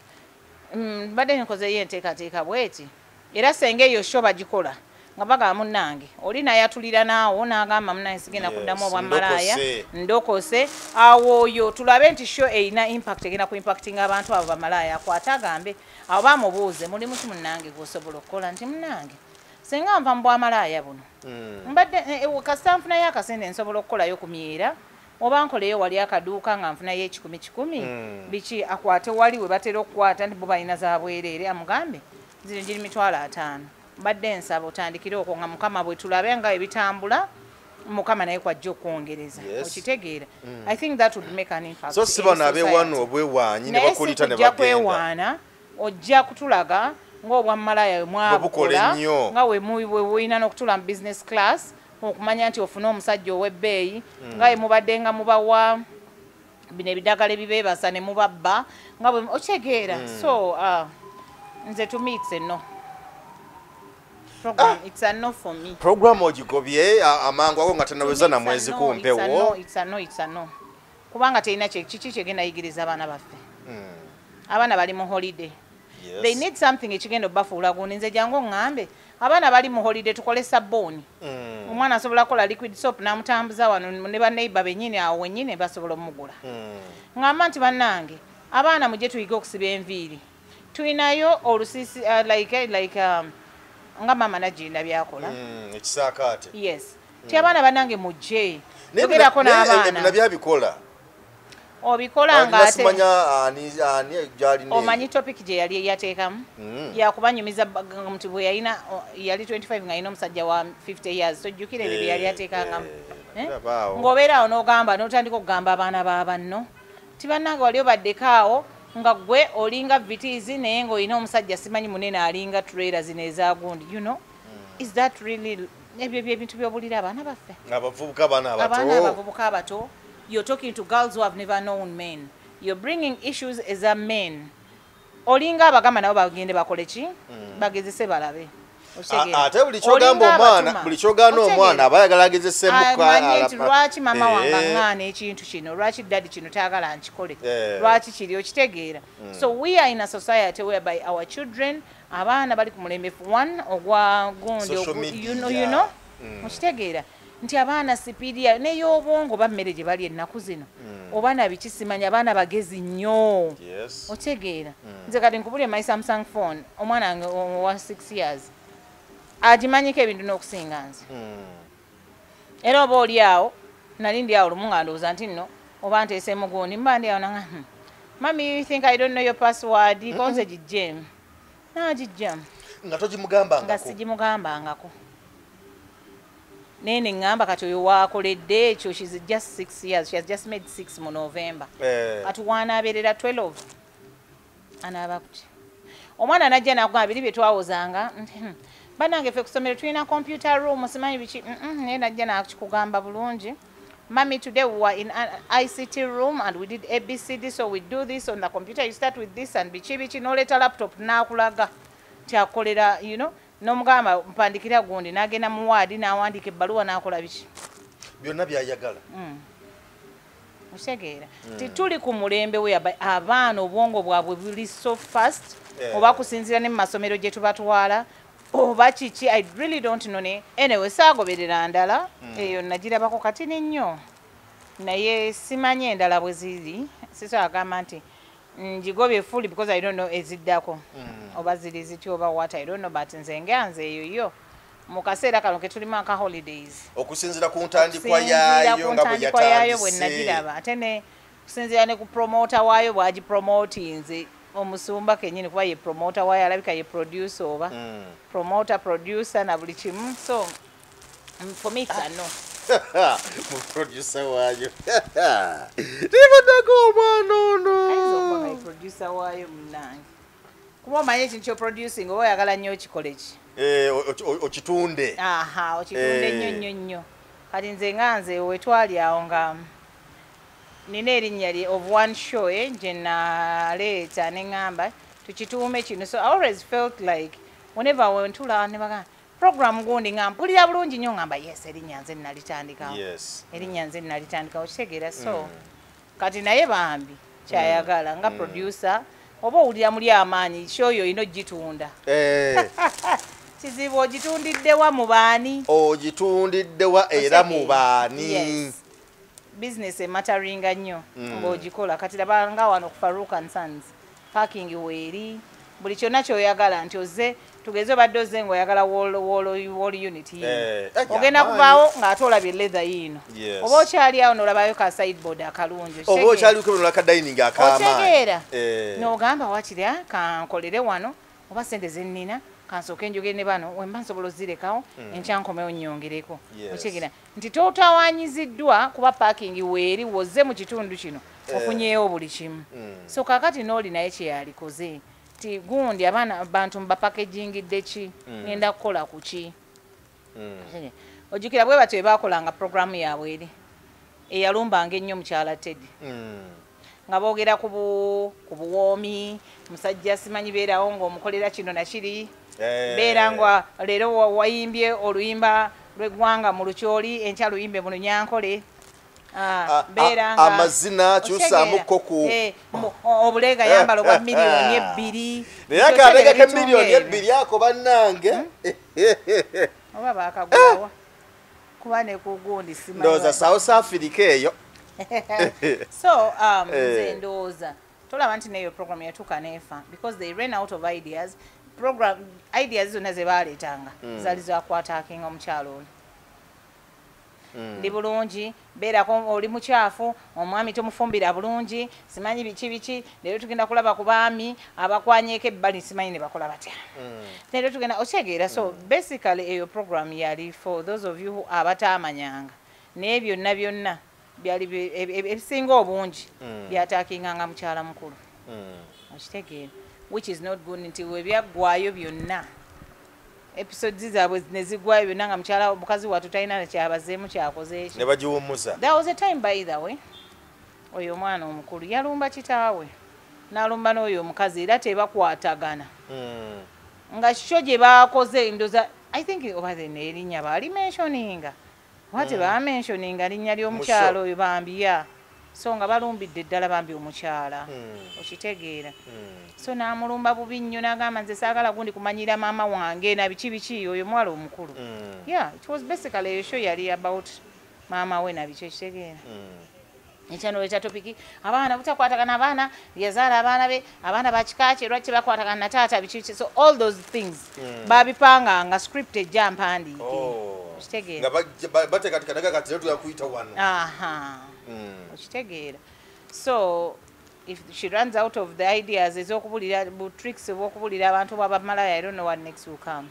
Speaker 2: badde nkozeyo enteekateeka bweti era senga eyo sho bagikola nga bagamba munnange oli nayatulira naawo n'agamba munnange sigenda kuddamu obwamalaaya ndokose awo oyo tulabe nti sho erina impact egenda ku impactinga abantu abo bamalaaya akwate agambe abo bamubuuze mulimu ki munnange gwosobola okukola nti munnange senga nva mu bwamalaaya buno mbadde kasita nfunayo akasente nsobola okukolayo ku myera oba nkoleyo wali akaduuka nga nfunayo 10 biki akwate wali we batera okukwata nti bo balina za bwereere amugambe zino giri 5,000 mbadde nsaba otandikire okwo nga Mukama bwe tulabe nga ebitambula mukama naye kwajja okwongereza
Speaker 1: Yes.
Speaker 2: okitegeera I think that would make an impact
Speaker 1: so siba nabewano obwewanyi ne bakulita ne
Speaker 2: bagenda
Speaker 1: bagenda
Speaker 2: kwewaana ojja kutulaga ng'obwammalaya
Speaker 1: Babukola nnyo.
Speaker 2: nga weulina n'okutula mu business class okumanya nti ofune omusajja ow'ebbeeyi nga we mubadde nga mubawa bino ebiddagala ebibeebasa ne mubabba nga bwe okitegeera so nze to me it's a no program it's a no for me
Speaker 1: program ogigobye amangu ago nga tanaweza na mwezi kumpewo
Speaker 2: it's a no kubanga terina kiki kyegenda yigiriza abaana baffe abaana bali mu holiday they need something ekigenda obafuula gundi nze jangu ŋŋambe abaana bali mu holiday tukole sabbooni omwana asobola kukola liquid soap n'amutambuza wano ne banneiba bennyini awo wennyini basobola omugula ŋŋamba nti bannange abaana mujje tuyige okusiba enviiri tulinayo olusiisi nga mama naginda byakola
Speaker 1: ekisaakaate
Speaker 2: yes ti abaana bannange mujje yogerako n'abaana
Speaker 1: nabyabikola
Speaker 2: obikola nga ate
Speaker 1: ani gyali
Speaker 2: omanyi topic gye yali yateekamu yakubanyumiza nti bwe yali 25 nga yina omusajja wa 50 years tojjukire ebyo bye yali yateekangamu ng'obeera awo n'ogamba n'otandika okugamba abaana b'abanno ti bannange wali obaddeko awo nga gwe olinga vitizi naye ng'olina omusajja simanyi munene alinga trailer zino ezagundi you know is that really ebyo byebintu by'obulira abaana baffe abaana abavubuka abato you're talking to girls who have never known men you're bringing issues as a men olinga abagamba nabo bagende bakole ki bagezese balabe
Speaker 1: ate buli kyogamba omwana aba ayagala agezesemu
Speaker 2: lwaki mama wange aŋŋaana ekintu kino lwaki dadi kino tayagala nkikole lwaki kiri okitegeera so we are in a society whereby our children abaana bali ku mulembe one ogwa gundi you know okitegeera nti abaana sipiiriya n'ey'obwongo bammere gye bali ennaku zino obaana bikisimanya abaana bagezi nnyo otegeera nze kati nkubulye my Samsung phone omwana wange wa 6 years agimanyiko ebintu n'okusinga nze era oba oli awo nali ndi awo lumu nga ndowooza nti nno oba nteesemu gundi mba ndi awo nanga mami you think I don't know your password konze gijjeemu naagijjamu
Speaker 1: nga togimugambangako
Speaker 2: nga sigimugambangako nene ngamba kati oyo wakoledde ekyo she's just 6 years she has just made 6 mu November kati wanaabeerera 12 anaaba kuti omwana najja nakugamba biri bye twawozanga bannange ffe kusomero tulina computer room simanyi biki naye najja nakikugamba bulungi mami today we were in an ICT room and we did ABCD so we do this on the computer you start with this and biki n'oleeta laptop n'akulaga tyakolera you know n'omugamba mpandikira gundi n'agenda mu waadi n'awandiika ebbaluwa n'akola biki
Speaker 1: byonna byayagala
Speaker 2: otegeera tituli ku mulembe we abaana obwongo bwabwe buli so fast oba kusinziira ne mu masomero gye tubatwala oba kiki I really don't know ne anyway saagoberera ndala eyo nagirabako kati nnyo naye simanyi endala bwe ziri sisoagamba nti njigobye fully because I don't know eziddako oba ziri ziti oba what I don't know but nze nganze eyoyo mu kaseera kano ke tulimu aka holidays
Speaker 1: okusinziira ku ntandikwa yaayo nga bwe yatandise
Speaker 2: bwe nagiraba ate ne kusinziira ne ku promota waayo bwagipromotinze omusumba kenyini kuba ye promoter waayo alabika ye producer oba promoter producer na buli kimu so for me it's a no
Speaker 1: mu producer waayo tibadako omwana ono
Speaker 2: producer waayo munange kuba omanye ekintu kyo producing oba oyagala nnyo okikole ki
Speaker 1: okitunde
Speaker 2: okitunde nnyo kati nze nga nze wetwali awo nga nina erinnya of one show gye naleeta ne ŋŋamba tukituume kino so I always felt like whenever wentula ne bagamba program gundi nga mpulira bulungi nnyo ŋŋamba yes erinnya nze nalitandikawo erinnya nze nalitandikawo kitegeera so kati naye bambi kyayagala nga producer oba owulira muli amaanyi show yo olina ogitunda kizibu ogitundiddewa mu baani
Speaker 1: ogitundiddewa era mu baani
Speaker 2: business ematteringa nnyo ng'ogikola kati laba nga wano ku Farouk and Sons parking weeri buli kyonna kyoyagala nti ozze tugeze obadde ozze ng'oyagala wall unit yiino ogenda kuvaawo ng'ate olabye leather yiino oba okyali awo n'olabayo ka sideboard akalungi
Speaker 1: oba okyaliko n'olaka dining ak'amaanyi
Speaker 2: otegeera n'ogamba wakiri kankolere wano oba sente ze nnina kansooke njogere ne bano wemba nsobola ozirekawo enkyankomewo nnyongereko
Speaker 1: Yes.
Speaker 2: okitegera nti totawanyiziddwa kuba paakingi weeri wozze mu kitundu kino ofunyeewo buli kimu so kaakati n'oli naye kyeyalikoze ti gundi abantu mbapakagingidde ki ngenda kukola ku ki ojjukira bwe batyo bebakolanga programu yaabwe eri eyalumbanga ennyo mukyala Teddy nga boogera ku buwoomi musajja simanyi beerawo ng'omukolera kino nakiri beera nga leero wayimbye oluyimba lw'eggwanga mu lukyoli enkya luyimbe mu lunyankole beera nga
Speaker 1: amazina kyusaamuko ku
Speaker 2: obulega yambala obwa miliyoni 2
Speaker 1: naye akalegeka miliyoni 2 ako bannange
Speaker 2: oba bakagulawa kuba ne kugundi simanyi
Speaker 1: ndowooza South Africa eyo
Speaker 2: so nze ndowooza tolaba nti neyo program yatuuka neefa because they ran out of ideas ideas zonna ze baaleetanga zaali zakwataakinga omukyalo oyo ndi bulungi beerako oli mukyafu omwami tomufumbira bulungi simanyi biki leero tugenda kulaba ku baami abakwanyeko ebbali simanyi ne bakola batya leero tugenda okitegeera so basically eyo program yali for those of you abataamanyanga naye byonna byali ebisinga obungi byataakinganga mukyala mukulu okitegeera which is not good nti webyaggwayo byonna episodes zaabwe nezigwayo byonna nga mukyala omukazi wattu talina nakyabazeemu kyakoze eki
Speaker 1: ne bagiwummuza
Speaker 2: there was a time by the way oyo omwana omukulu yalumba kitaawe n'alumba n'oyo omukazi era tebakwatagana nga kyo gye baakoze ndoza I think over the erinnya baali mentioninga wate baamentioninga linnya ly'omukyalo oyo bambiya so nga balumbidde ddala bambi omukyala okitegeera so n'amulumba bubi nnyo n'agamba nze saagala gundi kumanyira maama wange na biki oyo mwala omukulu yeah it was basically a show yali about maama we na biki ekitegeera ekyano ekya topiki abaana butakwatagana abaana yazaala abaana be abaana bakikaki lwaki bakwatagana na taata biki so all those things babipanga nga script ejja mpandiike okitegeera
Speaker 1: nga bateekatekanaga kati leero tuyakuyita wano
Speaker 2: okitegeera so if she runs out of the ideas ez'okubulira bu tricks obw'okubulira abantu b'abamalaya I don't know what next will come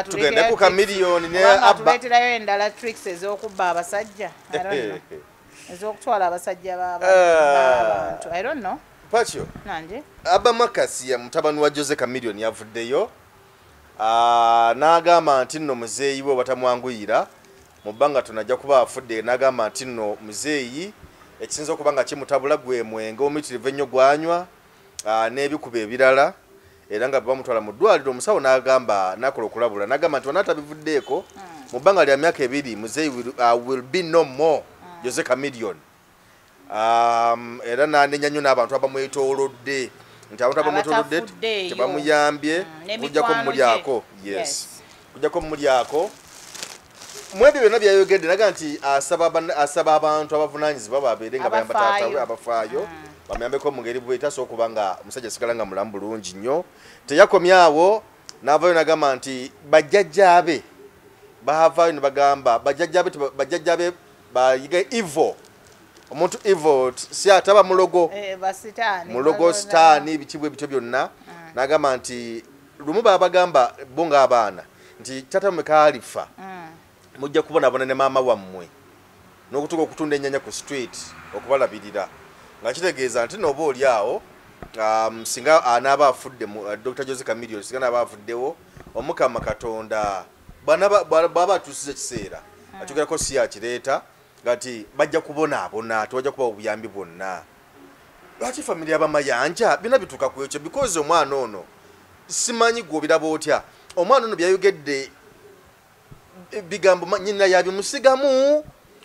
Speaker 1: tugende ku kamiliyoni ne
Speaker 2: tuleeterayo endala tricks ez'okubba abasajja I don't know ez'okutwala abasajja b'abantu I don't know
Speaker 1: Pacho
Speaker 2: nanje
Speaker 1: Abba Makasi ya mutabani wa Jose Kamiliyoni yavuddeyo n'agamba nti nno muzeeyi we batamwanguyira mu bbanga tunajja kuba afudde n'agamba nti nno muzeeyi ekisinza okuba nga kimutabula gwe mwenge omumitirivu ennyo gwanywa n'ebikuba ebirala era nga bamutwala mu ddwaliro omusawo n'agamba nakola okulabula n'agamba nti wanatabivuddeeko mu bbanga lya myaka 2 muzeeyi will be no more Jose Kamiliyoni era n'anenya nnyo n'abantu abamwetoolodde nti abantu abamwetoolodde tebamuyambye kujjako mumulyako kujjako mumulyako mwebyo byonna byayogedde naga nti asaba abantu abavunaanyizibwa babeere nga bayamba taata abafaayo bamuyambeko mu ngeri bwetaso okuba nga omusajja asigala nga mulamu bulungi nnyo teyakomyawo n'avaayo n'agamba nti bajjajjaabe baavaayo ne bagamba bajjajjaabe bayiga evil omuntu evil si ataba mulogo mulogo sitaani bikibwe bityo byonna n'agamba nti lumu babagamba bo ng'abaana nti tata mmeka alifa mujja kubonabona ne maama wammwe n'okutuka okutunda ennyanya ku street okubalabirira nga kitegeeza nti nooba oli awo singa anaaba afudde Dr. Jose Kamiliyoni singa naaba afuddewo omukama katonda bw'aba atuusiza ekiseera akyogerako si yakireeta ngati bajja kubonaabona tewajja kuba obuyambi bwonna lwaki famire y'abamayanja byonna bituuka ku ekyo because omwana ono simanyi gw'obiraba otya omwana ono byayogedde bigambo nyina yabimusigamu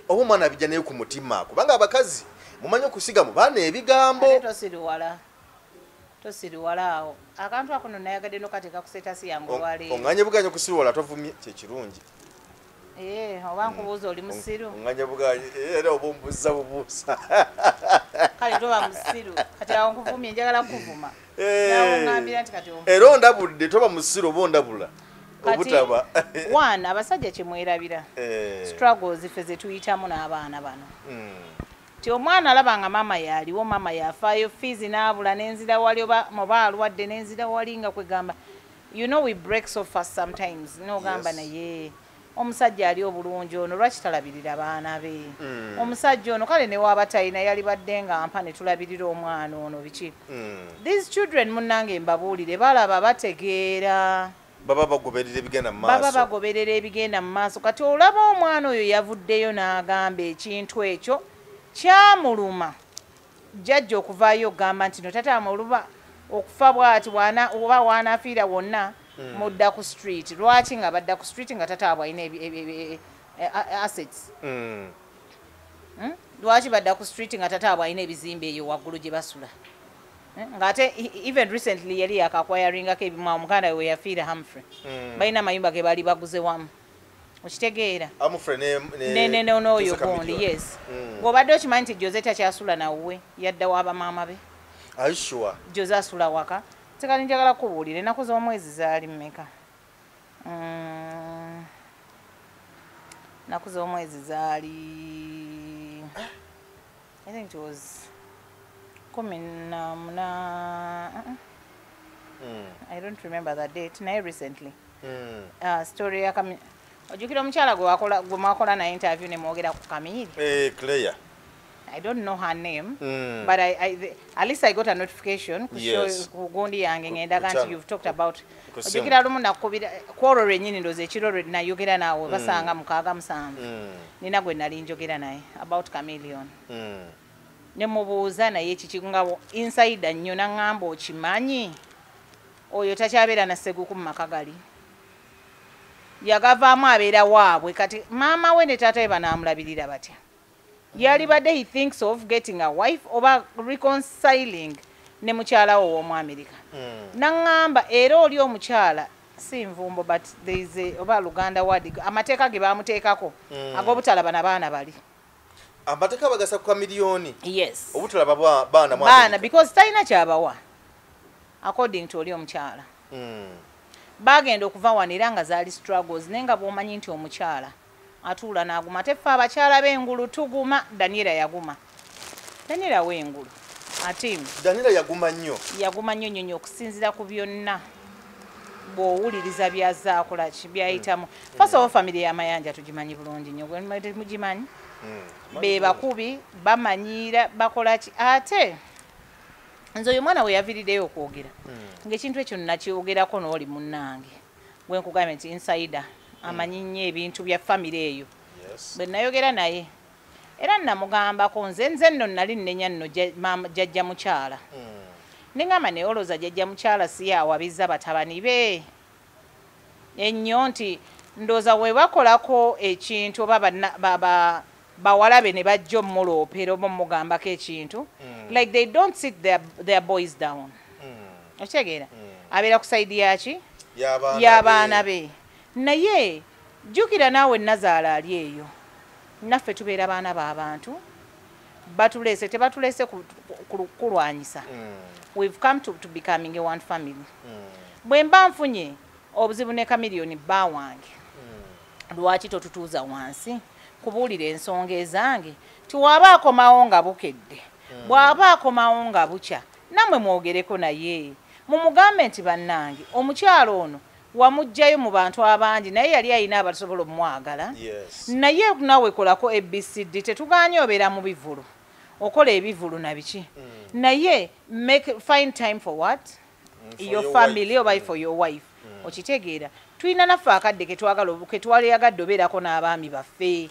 Speaker 1: oba omwana bijja naye ku mutima kubanga abakazi mumanyi okusigamu baana ebigambo
Speaker 2: tosiriwala awo akantu ako nno nayagadde nokateeka ku setasi yange olwaleero
Speaker 1: oŋŋanye buganye kusiriwala tovumye kyekirungi
Speaker 2: oba nkubuuza oli musiru
Speaker 1: oŋŋanye buganye era oba ombuuza bubuusa
Speaker 2: kale toba musiru kati awo nkuvumye njagala kukuvuma nawe oŋŋambira nti kati
Speaker 1: era ondabudde toba musiru oba ondabula obutaba
Speaker 2: abasajja kyemwerabira struggles ife ze tuyitamu n'abaana bano ti omwana alaba nga mama yaliwo mama yafaayo fiizi n'abula n'enzira wali oba alwadde n'enzira wali nga kwegamba you know we break so fast sometimes n'ogamba naye omusajja ali obulungi ono lwaki talabirira baana be omusajja ono kale ne waaba talina yali badde nga mpa ne tulabirira omwana ono biki these children munnange mbabuulire balaba bategeera
Speaker 1: baba bagoberera ebigenda mu maaso kati olaba omwana oyo yavuddeyo n'agamba ekintu ekyo kyamuluma jjajja okuvaayo okugamba nti no tataama oluba okufa bw'ati oba waanaafiira wonna mudda ku street lwaki nga badda ku street nga tataabwe alina assets lwaki badda ku street nga tataabwe alina ebizimbe eyo waggulu gye basula ngate even recently yali yakakwayaringako ebimu omuganda we yafiira Humphrey balina amayumba ge bali baguze wamu okitegeera n'oyo gundi yes ng'obadde okimanyi nti Jose takyasula nawwe yadda wa bamaama be Jose asula waka tekali njagala kubuulira ennaku z'omwezi zaali mmeka ennaku z'omwezi zaali I think it was I don't remember that date naye recently story ya ojjukira omukyala gwe mwakola naye interview ne mwogera ku Camille Claire
Speaker 2: I don't know her name but at least I got a notification ku gundi yange ngendaga nti you've talked about ojjukira lumu nakubira kwolwo lwennyini ndoze ekiro lwe nayogera naawe basanga 6-7 nina gwe nali njogera naye about Chameleon ne mubuuza naye ekikinga inside nnyo naŋŋamba okimanyi oyo takyabeera na Seguku mu maka gali yagavaamu abeera waabwe kati maama we ne taata we banaamulabirira batya yali badde he thinks of getting a wife oba reconciling ne mukyala wo w'omu America naŋŋamba era oli omukyala si nvumbo but there is oba Luganda word amateeka ge baamuteekako ag'obutalaba na baana bali
Speaker 1: amateeka bagasa ku Chameleon
Speaker 2: yes
Speaker 1: obutalaba baana
Speaker 2: because talina kyabawa according to oli omukyala bagenda okuva wano era nga zaali struggles naye nga bw'omanyi nti omukyala atuula n'aguma teffe abakyala b'engulu tuguma Daniela yaguma Daniela w'engulu ate
Speaker 1: Daniela yaguma nnyo
Speaker 2: okusinziira ku byonna bw'owuliriza byazaakola byayitamu first of all family y'amayanja tugimanyi bulungi nnyo mugimanyi be bakubi bamanyiira bakola ki ate nze oyo mwana we yaviriddeyo okwogera ng'ekintu ekyo nakyogerako n'oli munnange gwe nkugambye nti insider amanyi nnyo ebintu bya famire eyo bwe nayogera naye era namugambako nze nno nali nnenya nno jjajja mukyala neŋŋamba naye olowooza jjajja mukyala si yawabiza batabani be ennyo nti ndowooza we bakolako ekintu oba bawalabe ne bajja omuloopeera oba omugambako ekintu like they don't sit their boys down okitegeera abeera ku sayidi yaki y'abaana be naye jjukira naawe Nazaala ali eyo naffe tubeera baana b'abantu batuleese tebatuleese kulwanyisa we've come to becoming a one family bwe mba nfunye obuzibu ne Chameleon bba wange lwaki totutuuza wansi kubuulira ensonga ezange tiwaba akomawo nga bukedde bw'aba akomawo nga bukya nammwe mwogereko naye mumugambe nti bannange omukyalo ono wamugjayo mu bantu abangi naye yali alina abasobola omumwagala naye nawe kolako ABCD tetuganye obeera mu bivulu okola ebivulu na biki naye find time for what your family oba for your wife okitegeera tulina naffe akadde ketwaleyagadde obeerako n'abaami baffe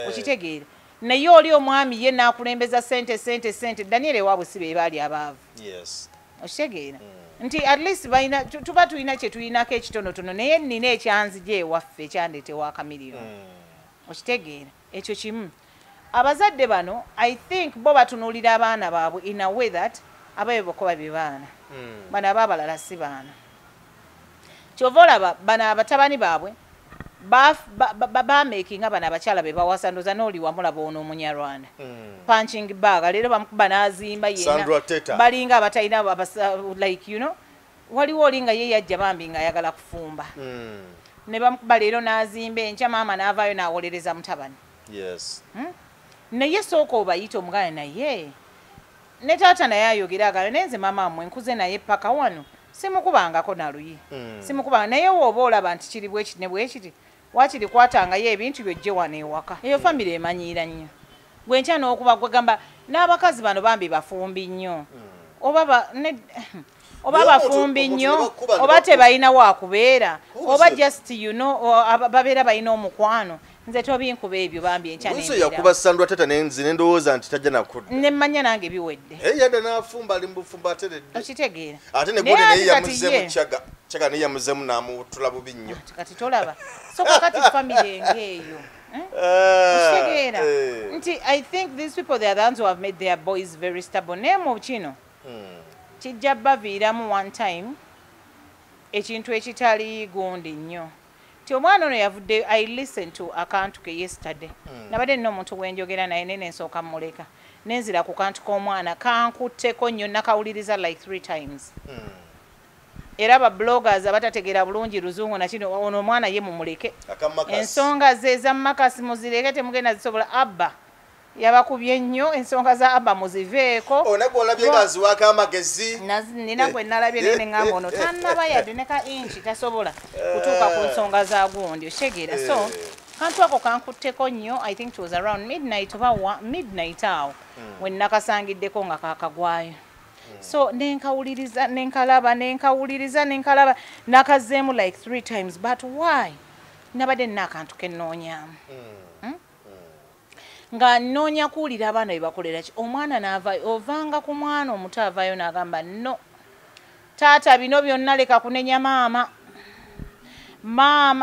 Speaker 2: okitegeera naye oli omwami ye n'akulembeza sente Daniel ewaabwe si be baali abaavu okitegeera nti at least tuba tulina kye tulinako ekitonotono naye nina ekyanzija ewaffe ekyandeetewa Chameleon okitegeera ekyo kimu abazadde bano I think bo batunuulira abaana baabwe in a way that ababe bokoba be baana bano abaabalala si baana kyova olaba bano abatabani baabwe bamakinga bano abakyala be bawasa ndoza n'oli wamulaba ono omunyarwanda punching bag leero bamukuba n'azimba yena balinga abatalina like you know waliwo oli nga ye yajja bambi nga ayagala kufumba ne bamukuba leero n'azimba enkya maama n'avaayo n'awolereza mutabani naye sooka obayita omuganda naye ne taata naye ayogera agala naye nze maama amwe nkuze naye paka wano simukubangako naluyi simukubanga naye wooba olaba nti kiri bwekiti ne bwekiti wakiri kwatangayo ebintu byojje wano ewaka eyo famire emanyiira nnyo gwenkya n'okuba gwegamba n'abakazi bano bambi bafumbi nnyo oba bafumbi nnyo oba tebalina waakubeera oba just babeera balina omukwano nze tobinkuba ebyo bambi enkya
Speaker 1: yakuba sandwa tata nenzi nendowooza nti tajja nakudda
Speaker 2: nemmanya nange biwedde
Speaker 1: yadda n'afumba ali mubufumba ateredde
Speaker 2: okitegeera
Speaker 1: ate ne gone naye yamuzeemu Chaga naye yamuzeemu n'amutula bubi nnyo
Speaker 2: kati tolaba so kakati famire ng'eyo okitegeera nti I think these people they are the ones who have made their boys very stubborn naye mu kino kijja baviiramu one time ekintu ekitali gundi nnyo ti omwana ono yavudde I listened to akantu ke yesterday nabadde nina omuntu gwenjogera naye nensooka muleka nenzira ku kantu k'omwana kankutteko nnyo nakawuliriza like 3 times era aba bloggers abatategeera bulungi luzungu nakino ono omwana ye mumuleke ensonga ze ezammakasi muzireke temugenda zisobola abba yabakubye nnyo ensonga za abba muziveeko
Speaker 1: onagolabye ngaziwaako amagezi
Speaker 2: nina gwe nalabye naye neŋŋamba ono tannaba yadde ne ka inchi tasobola kutuuka ku nsonga za gundi okitegera so kantu ako kankutteko nnyo I think it was around midnight oba midnight awo we nakasangiddeko nga kakagwayo so nenkawuliriza nenkalaba nakazeemu like 3 times but why nabadde nina akantu kennoonyaamu nga nnoonya kuwulira abaana bye bakolera ki omwana n'avayo ovanga ku mwana omuto avaayo n'agamba no taata bino byonna leka kunenya maama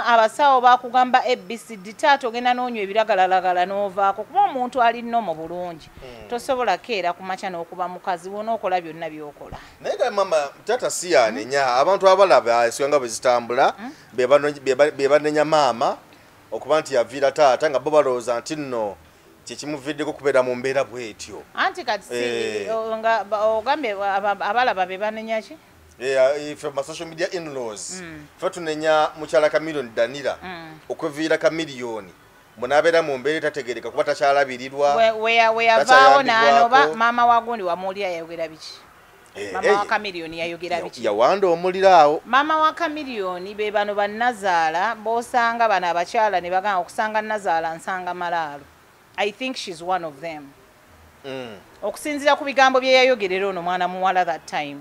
Speaker 2: abasawo bakugamba ABCD taata ogenda n'onywa ebiragalalagala n'ovaako kuba omuntu alina mu bulungi tosobola keera ku makya n'okuba mukazi wona okola byonna by'okola
Speaker 1: naye mama taata si yanenya abantu abalaba ensonga bwe zitambula be banenya maama okuba nti yaviira taata nga bo balowooza nti nno kyekimuviddeko kubeera mu mbeera bwetyo
Speaker 2: anti kati ogambye abalaba be banenya ki
Speaker 1: ife ma social media in-laws fe tunenya mukyala Kamiliyoni Danira okweviira Kamiliyoni munabeera mu mbeera etategereka kuba takyalabirirwa
Speaker 2: weyavaawo n'anoba maama wagundi wamuwulira yayogera biki mama wa Kamiliyoni yayogera biki
Speaker 1: yawanda omuliraawo
Speaker 2: maama wa Kamiliyoni be bano bannazaala bosanga bano abakyala ne bagamba okusanga nazaala nsanga malaalo I think she's one of them okusinzira ku bigambo bye yayogerera ono mwana muwala that time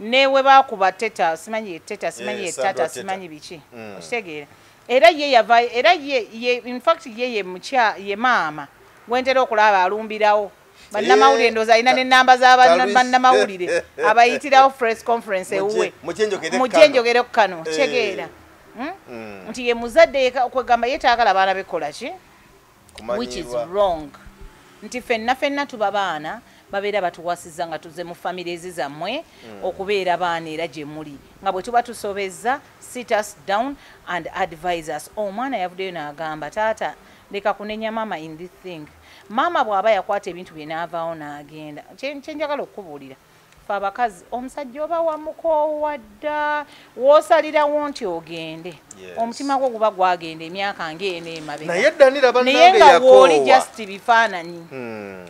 Speaker 2: newe bakuba teta simanyi tata simanyi biki okitegeera era ye yavayo era ye in fact ye mucha maama gwentera okulaba alumbirawo bannamawulire ndoza alina n'ennamba z'abannamawulire abayitirawo press conference ewuwe mujenjogere ku kano kitegeera nti ye muzadde kwegamba yetaagala abaana bekola ki which is wrong nti fenna tuba baana babeera batuwasiza nga tuze mu family zammwe okubeera baana era gye muli nga bwe tuba tusobezza sit us down and advise us omwana yavuddeyo n'agamba taata leka kunenya mama in this thing mama bw'aba yakwata ebintu bye n'avaawo n'agenda kyenjagala okubuulira fe abakazi omusajja oba wamukoowa dda woosalirawo nti ogende omutima gwo guba gwagenda emyaka ng'eno emabega naye nga w'oli just bifaananyi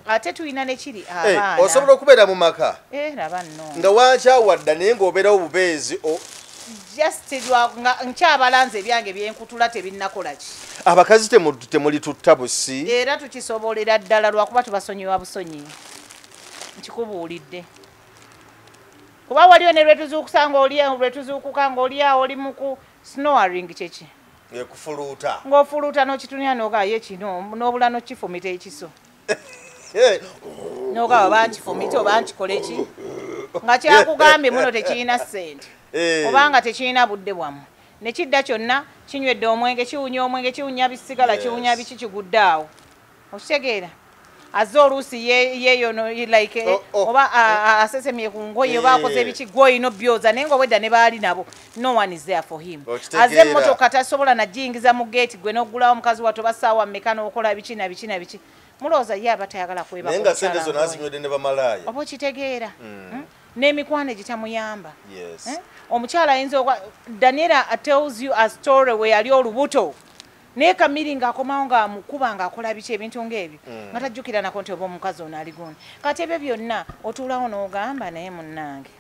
Speaker 2: ate tulina nekiri abaana
Speaker 1: osobola okubeera mu maka
Speaker 2: laba nno
Speaker 1: nga wakyawadda naye ng'obeerawo bubeezi
Speaker 2: just nga nkyabalanze ebyange byenkutula tebinnakola ki
Speaker 1: abakazi temuli tutta busi
Speaker 2: era tukisobolera ddala lwakuba tubasonyiwa busonyi nkikubuulidde kuba waliyo ne lwetuzuukusa lwetuzuukuka ng'oliawo oli mu snowering kyeki
Speaker 1: ekufuluuta
Speaker 2: ng'ofuluuta n'okitunya n'ogaye kino n'obula n'okifumita ekiso n'ogaba bankifumita oba nkikole ki nga kyakugambye muno tekirina ssente obanga tekirina budde bwamu nekidda kyonna kinywedde omwenge kiwunya omwenge kiwunya bisigala kiwunya biki kigudde awo okitegeera azze oluusi yeeyono like oba asesemye ku ngoye oba akoze ebiki gwoyina obyoza naye ng'obwedda ne baali nabo no one is there for him azze emmotoka tasobola najingiza mu geeti gwe n'oggulawo omukazi watto basaawa mmeka n'okola biki na biki na biki mulowooza ye aba tayagala kweba
Speaker 1: naye nga sente zo nazinywedde ne bamalaaya
Speaker 2: oba okitegeera n'emikwano egitamuyamba omukyala ayinza Daniela tells you a story we yali olubuto naye Kamiri ng'akomawo ng'amukuba ng'akola biki ebintu ng'ebyo nga tajjukira nako nti oba omukazi ono ali gundi kati ebyo byonna otuulawo n'ogamba naye munnange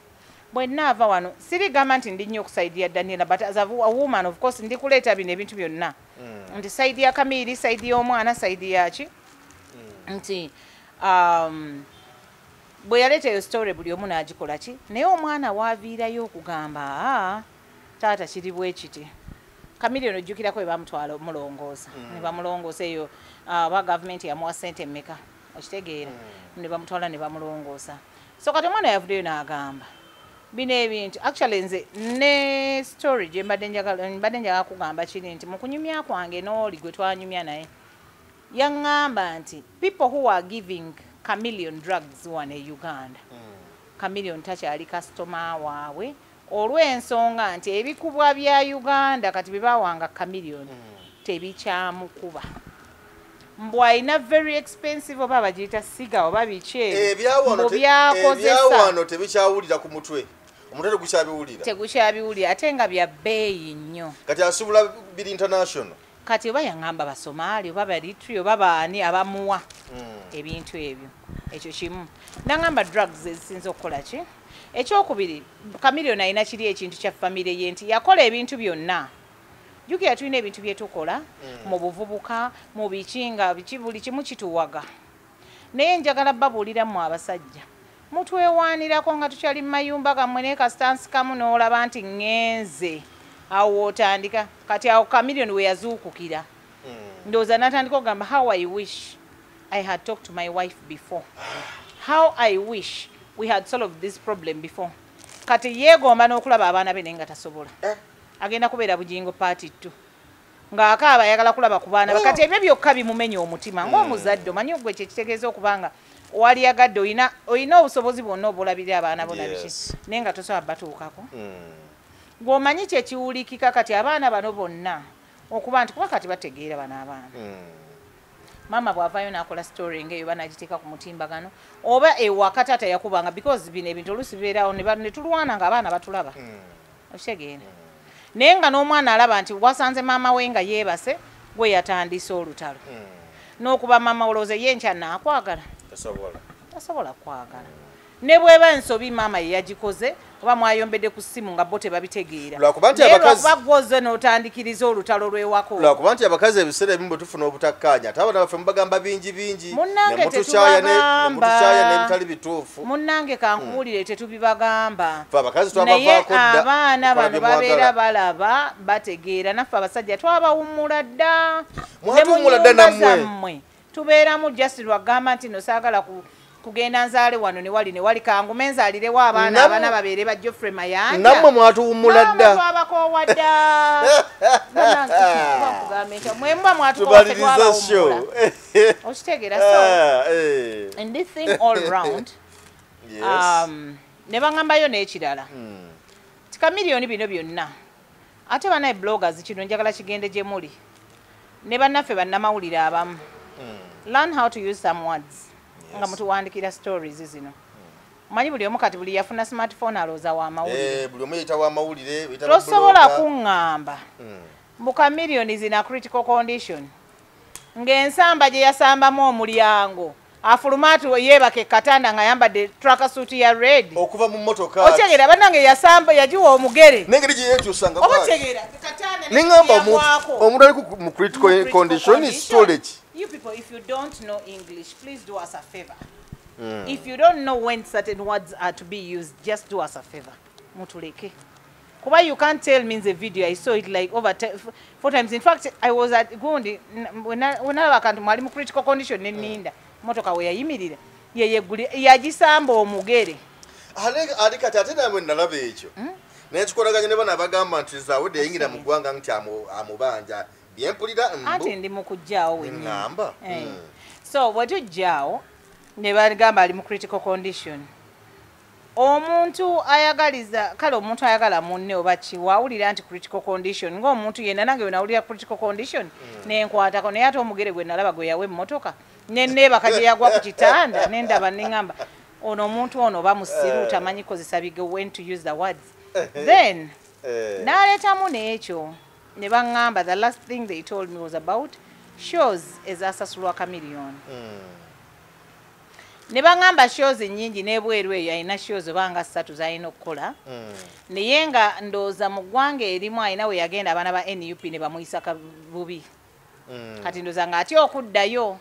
Speaker 2: bwe nnaava wano sirigamba nti ndi nnyo okusaidiya Daniela but as a woman of course ndi kuleeta bino ebintu byonna nti saidi ya Kamiri saidi y'omwana saidi yaki nti bwe yaleeta eyo story buli omu n'agikola ki naye omwana waaviirayo okugamba taata kiri bwe kiti Kamiri ono ojjukirako bwe bamutwala omulongoosa ne bamulongoosa eyo aba gavumenti yamuwa ssente mmeka okitegeera ne bamutwala ne bamulongoosa so kati omwana yavuddeyo n'agamba bino ebintu actually nze ne story gye mbadde njagala kugamba kiri nti mu kunyumya kwange n'oli gwe twanyumya naye yaŋŋamba nti people who are giving Chameleon drugs wano e Uganda Chameleon takyali customer waabwe olw'ensonga nti ebikubwa bya Uganda kati bye baawanga Chameleon tebikyamukuba mbu alina very expensive oba bagiyita siga oba biki
Speaker 1: ebyawano tebikyawulira ku mutwe omutwe tegukyabiwulira ate nga bya bbeeyi nnyo
Speaker 2: kati
Speaker 1: asubula biri international
Speaker 2: kati oba yaŋŋamba Basomaali oba Baritri oba baani abamuwa ebintu ebyo ekyo kimu naŋŋamba drugs ezisinza okukola ki ekyokubiri Chameleon alina kiri ekintu kya famire ye nti yakola ebintu byonna jjukira tulina ebintu bye tukola mu buvubuka mu biki nga buli kimu kituwaga naye njagala babuuliramu abasajja mutwewaanirako nga tukyali mu mayumba gammwe naye kasitansi kamu n'olaba nti ŋŋenze awo otandika kati awo Chameleon we yazuukukira ndowooza n'atandika okugamba how I wish I had talked to my wife before how I wish we had solved this problem before kati yeegomba n'okulaba abaana be naye nga tasobola agenda kubeera Bujingo party 2 ng'akaaba ayagala kulaba ku baana kati ebyo byokka bimumenya omutima ng'omuzadde omanyi ogwe kyekitegeeza okubanga waliyagadde olina obusobozi bwonna obulabirira abaana bona biki naye nga tosobola batuukako ng'omanyi kyekiwulikika kati abaana bano bonna okuba nti kuba kati bategeera bano abaana mama bw'avaayo n'akola story ng'eyo banagiteeka ku mutimbagano oba ewaka taata yakubanga because bino ebintu oluusi bibeerawo ne tulwana ng'abaana batulaba okitegeera naye nga n'omwana alaba nti wasanze maama we nga yeebase gwe yatandise olutalo n'okuba maama olowooza ye nkya naakwagala tasobola kwagala ne bweba ensobi maama ye yagikoze oba mwayombedde ku ssimu nga bo tebabitegeera naye lwabagwoze n'otandikiriza olutalo lw'ewako
Speaker 1: lwakuba nti abakazi ebiseera ebimu bwe tufuna obutakkaanya ate abaana baffe mubagamba bingi
Speaker 2: munnange tetubagamba
Speaker 1: n'ebitali bituufu
Speaker 2: munnange kankubuulire tetubibagamba
Speaker 1: abakazi
Speaker 2: naye abaana bano babeera balaba bategeera naffe abasajja twabawummula dda ne mu nnyumba zammwe tubeeramu just lwagamba nti nosaagala kugenda nzaale wano ne wali kangume nzaalirewo abaana abana babeere ba Geoffrey Mayanja
Speaker 1: nammwe mwatuwummula dda
Speaker 2: twabakoowa dda mwemba mwatukootewabawummula okitegeera so and this thing all round ne baŋŋambayo n'ekirala ti Chameleon bino byonna ate banaye bloggers kino njagala kigende gye muli ne bannaffe bannamawulire abamu learn how to use some words nga mutuwandikira stories zino manyi buli omu kati buli yafuna smartphone alooza wa mawulire
Speaker 1: buli omu yita wa mawulire
Speaker 2: tosobola kuŋŋamba mu Chameleon zina critical condition ng'ensamba gye yasambamu omulyango afulumaatu yeebaka ekkatanda ng'ayambadde tracksuit ya red
Speaker 1: okuva mu mmotoka
Speaker 2: otegeera bannange yasamba yagiwa omugere
Speaker 1: n'engeri gye yeekyusanga
Speaker 2: otegeera
Speaker 1: neŋŋamba omuntu ali mu critical condition is storage.
Speaker 2: You people, if you don't know English, please do us a favor. If you don't know when certain words are to be used, just do us a favor. Mutuleke. Kuba you can't tell me in the video. I saw it like over 4 times. In fact, I was at Gundi when I was mwali mu critical condition neninda. Motoka we yayimirira. Yagisamba omugere.
Speaker 1: Ali kati ate namwe nalaba ekyo. N'ekikolaganye ne bana bagamba nti zawudde yingira mu ggwanga nti amubanja.
Speaker 2: Ate ndi mu kujjaawo wenyamba so bwetujjaawo ne bagamba ali mu critical condition omuntu ayagaliza kale omuntu ayagala munne oba ki waawulira nti critical condition ng'omuntu yenna nange we nawulira critical condition nenkwatako naye ate omugere gwe nalaba gwe yawa emmotoka nenneebaka gye yagwa ku kitanda nendaba neŋŋamba ono omuntu ono oba musiru tamanyi kozesa bige when to use the words then n'aleetamu n'ekyo ne baŋŋamba the last thing they told me was about shows ezasasulwa Chameleon. Ne baŋŋamba shows nnyingi n'ebweru eyo alina shows obanga 3 z'alina okukola naye nga ndowooza mu ggwanga erimu alina we yagenda abaana ba NUP ne bamuyisa bubi kati ndowooza ng'atya okuddayo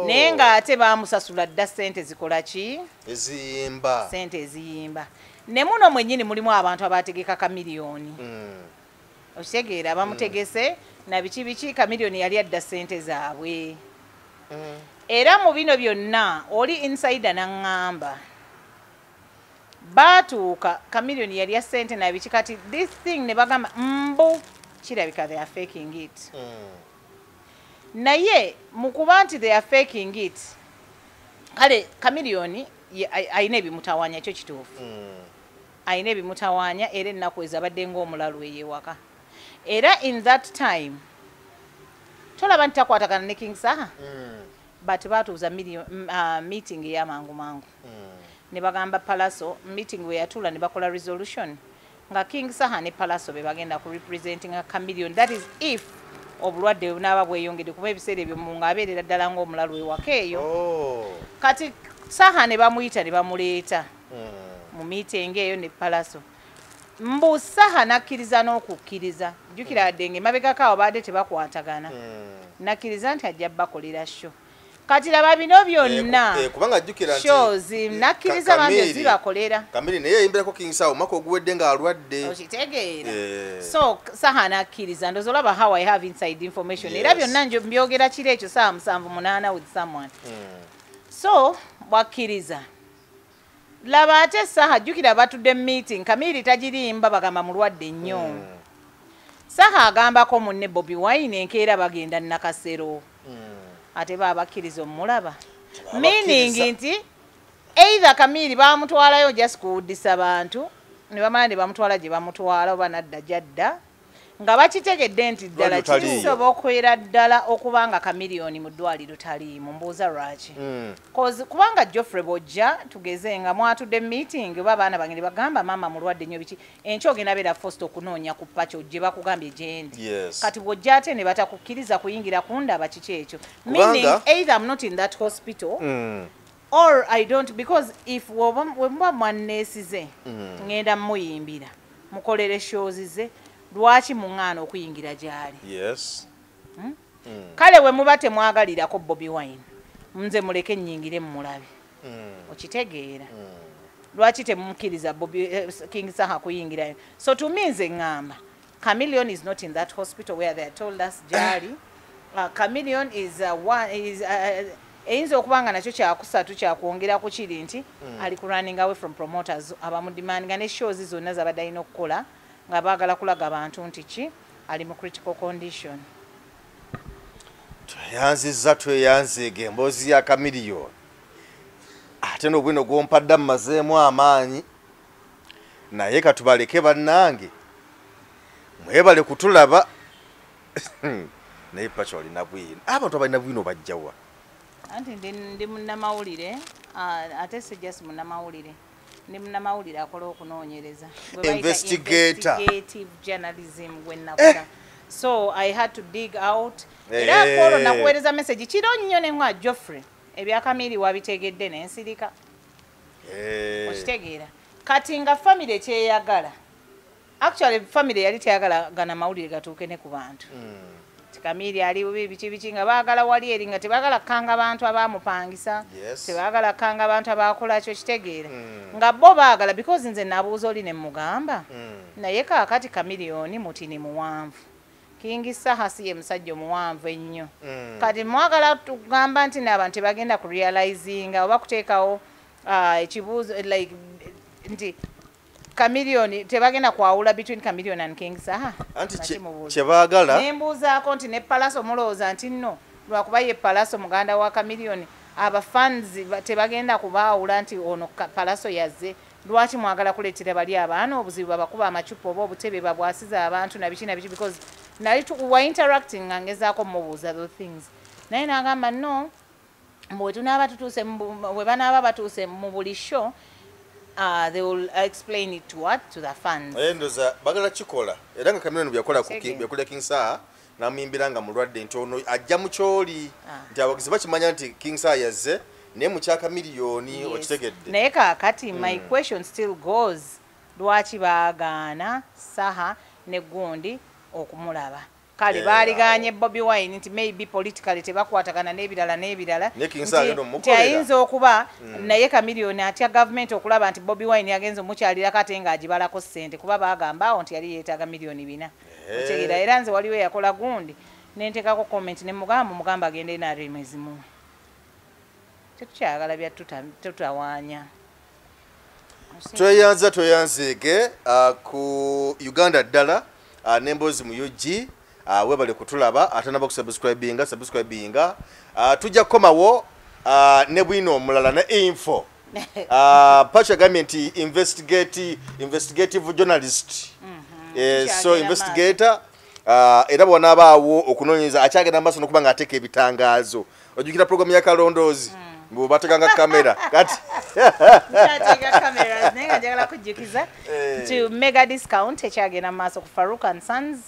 Speaker 2: naye ng'ate baamusasula dda ssente zikola ki
Speaker 1: eziyimba
Speaker 2: ssente eziyimba ne muno mwennyini mulimu abantu abategeka Chameleon okitegeera bamutegese na biki Chameleon yali adda ssente zaabwe era mu bino byonna oli insider n'aŋŋamba baatuuka Chameleon yali ya ssente na biki kati this thing ne bagamba mbu kirabika they are faking it naye mu kuba nti they are faking it kale Chameleon ayina ebimutawaanya kyo kituufu ayina ebimutawaanya era ennaku ezabadde ng'omulalu eyewaka era in that time tolaba nti takwatagana ne King Saha but baatuuza meeting ey'amangu mangu ne bagamba Palaso meeting we yatuula ne bakola resolution nga King Saha ne Palaso be bagenda ku representing a Chameleon that is if obulwadde bunaaba bweyongedde kuba ebiseera ebyo mu ng'abeerera ddala ng'omulalu ewaka eyo kati Saha ne bamuyita ne bamuleeta mu meeting eyo ne Palaso mbu Saha nakkiriza n'okukkiriza jjukira wadde ng'emabegako awo baadde tebakwatagana nakkiriza nti ajja bakolera sho kati laba bino byonna
Speaker 1: kubanga jjukira nti
Speaker 2: shows nakkiriza bambi zibakolera
Speaker 1: Chameleon naye yayimbirako King Saha omwaka oguwedde ng'alwadde
Speaker 2: okitegeera so Saha nakkiriza ndoza olaba how I have inside information era byonna mbyogera kiro ekyo saa 7:8 with someone so bwakkiriza laba ate Saha jjukira batudde meeting Chameleon tagirimba bagamba mulwadde nnyo Saha agambako munne Bobi Wine enkeera bagenda Nakasero ate babakkiriza omulaba meaning nti either Chameleon bamutwalayo just kuwuddisa bantu ne bamala ne bamutwala gye bamutwala oba nadda jadda nga bakitegedde nti ddala kisobola okwera ddala okubanga Chameleon mu ddwaliro taliimu mbuuza lwaki kubanga Geoffrey bojja tugeze nga mwatudde meeting oba abaana bange ne bagamba maama mulwadde nnyo biki enkyo ogenda beera forced okunoonya ku pakyo gye bakugambye gyendi kati bwojja ate ne batakukkiriza kuyingira kundaba kiki ekyo meaning either I'm not in that hospital or I don't because if wemuba mwanneesize ngenda muyimbira mukolere shows ze lwaki muŋŋaana okuyingira gyali kale we muba temwagalirako Bobi Wine nze muleke nnyingire mumulabe okitegeera lwaki temumukkiriza King Saha kuyingirayo so to me nze ŋŋamba Chameleon is not in that hospital where they told us gyali Chameleon is eyinza okuba nga nakyo kyakusatu kyakwongera ku kiri nti ali ku running away from promoters abamudimandinga ne shows zonna zabadde alina okukola nga baagala kulaga abantu nti ki ali mu critical condition
Speaker 1: tweyanziga emboozi ya Chameleon ate n'obwino gwompadde mumazeemu amaanyi naye katubaleke bannange mwebale kutulaba naye paki olina bwino abantu abalina bwino bajjawa
Speaker 2: anti ndi munnamawulire ate sijjasi munnamawulire ndi munnamawulire akola okunoonyereza investigative journalism gwennakola so I had to dig out era akolo nakuweereza message kiro nnyo ne ngwa Geoffrey ebya Chameleon wabitegedde n'ensirika okitegeera kati nga family ekyeyagala actually family yali teyagala gana mawulire gatuuke ne ku bantu Chameleon ali bubi biki nga baagala wali eri nga tebaagala kanga abantu abamupangisa tebaagala kanga abantu abakola kyo kitegeera nga bo baagala because nze nabuuza oli ne mugamba naye kaakati Chameleon mutini muwanvu King Saha si ye musajja omuwanvu ennyo kati mwagala tugamba nti n'abantu tebagenda ku realizinga oba kuteekawo ekibuuzo like nti Chameleon tebagenda kwawula between Chameleon and King Saha
Speaker 1: anti kyebaagala
Speaker 2: nembuuzaako nti ne Palaso mulowooza nti nno lwakuba ye Palaso muganda wa Chameleon abafans tebagenda kubaawula nti ono Palaso yazze lwaki mwagala kuleetera bali abaana obuzibu babakuba amacupa oba obutebe babwasiza abantu nabiki because nali wa interacting nga ngezaako mubuuza those things naye n'agamba no bwe tunaaba tutuuse bwe banaaba batuuse mu buli show they will explain it to what? To the fans.
Speaker 1: Ndoza bagala kikola era nga Cameron byakola King Sir namuyimbiranga mulwadde ntono ajja mu kyoli nti abagizi bakimanya nti King Sir yazze ne mu kyaka miliyoni okitegedde
Speaker 2: naye kaakati my question still goes lwaki baagaana Saha ne Gundi okumulaba kale baaliganye Bobi Wine nti maybe politically tebakwatagana n'ebirala nti ayinza okuba naye Chameleone atya government okulaba nti Bobi Wine yagenza omukyalira kate nga agibalako ssente kuba baagamba nti yali yeetaaga miliyoni 4 otegeera era nze waliwo yakola Gundi nenteekako comment ne mugamba agende NRM tetukyagala byatutawaanya
Speaker 1: tweyanzeege ku Uganda ddala n'emboozi mu UG webale kutulaba ate naba subscribinga tujja kukomawo ne bwino omulala ne info Pacha government investigative journalist so investigator era bw'onaabaawo okunoonyereza akyagenda maaso n'okuba ng'ateeka ebitangaazo ojjukira program ya Kalondoozi mbu batekanga kamera kati
Speaker 2: to mega discount ekyagenda maaso ku Farouk and Sons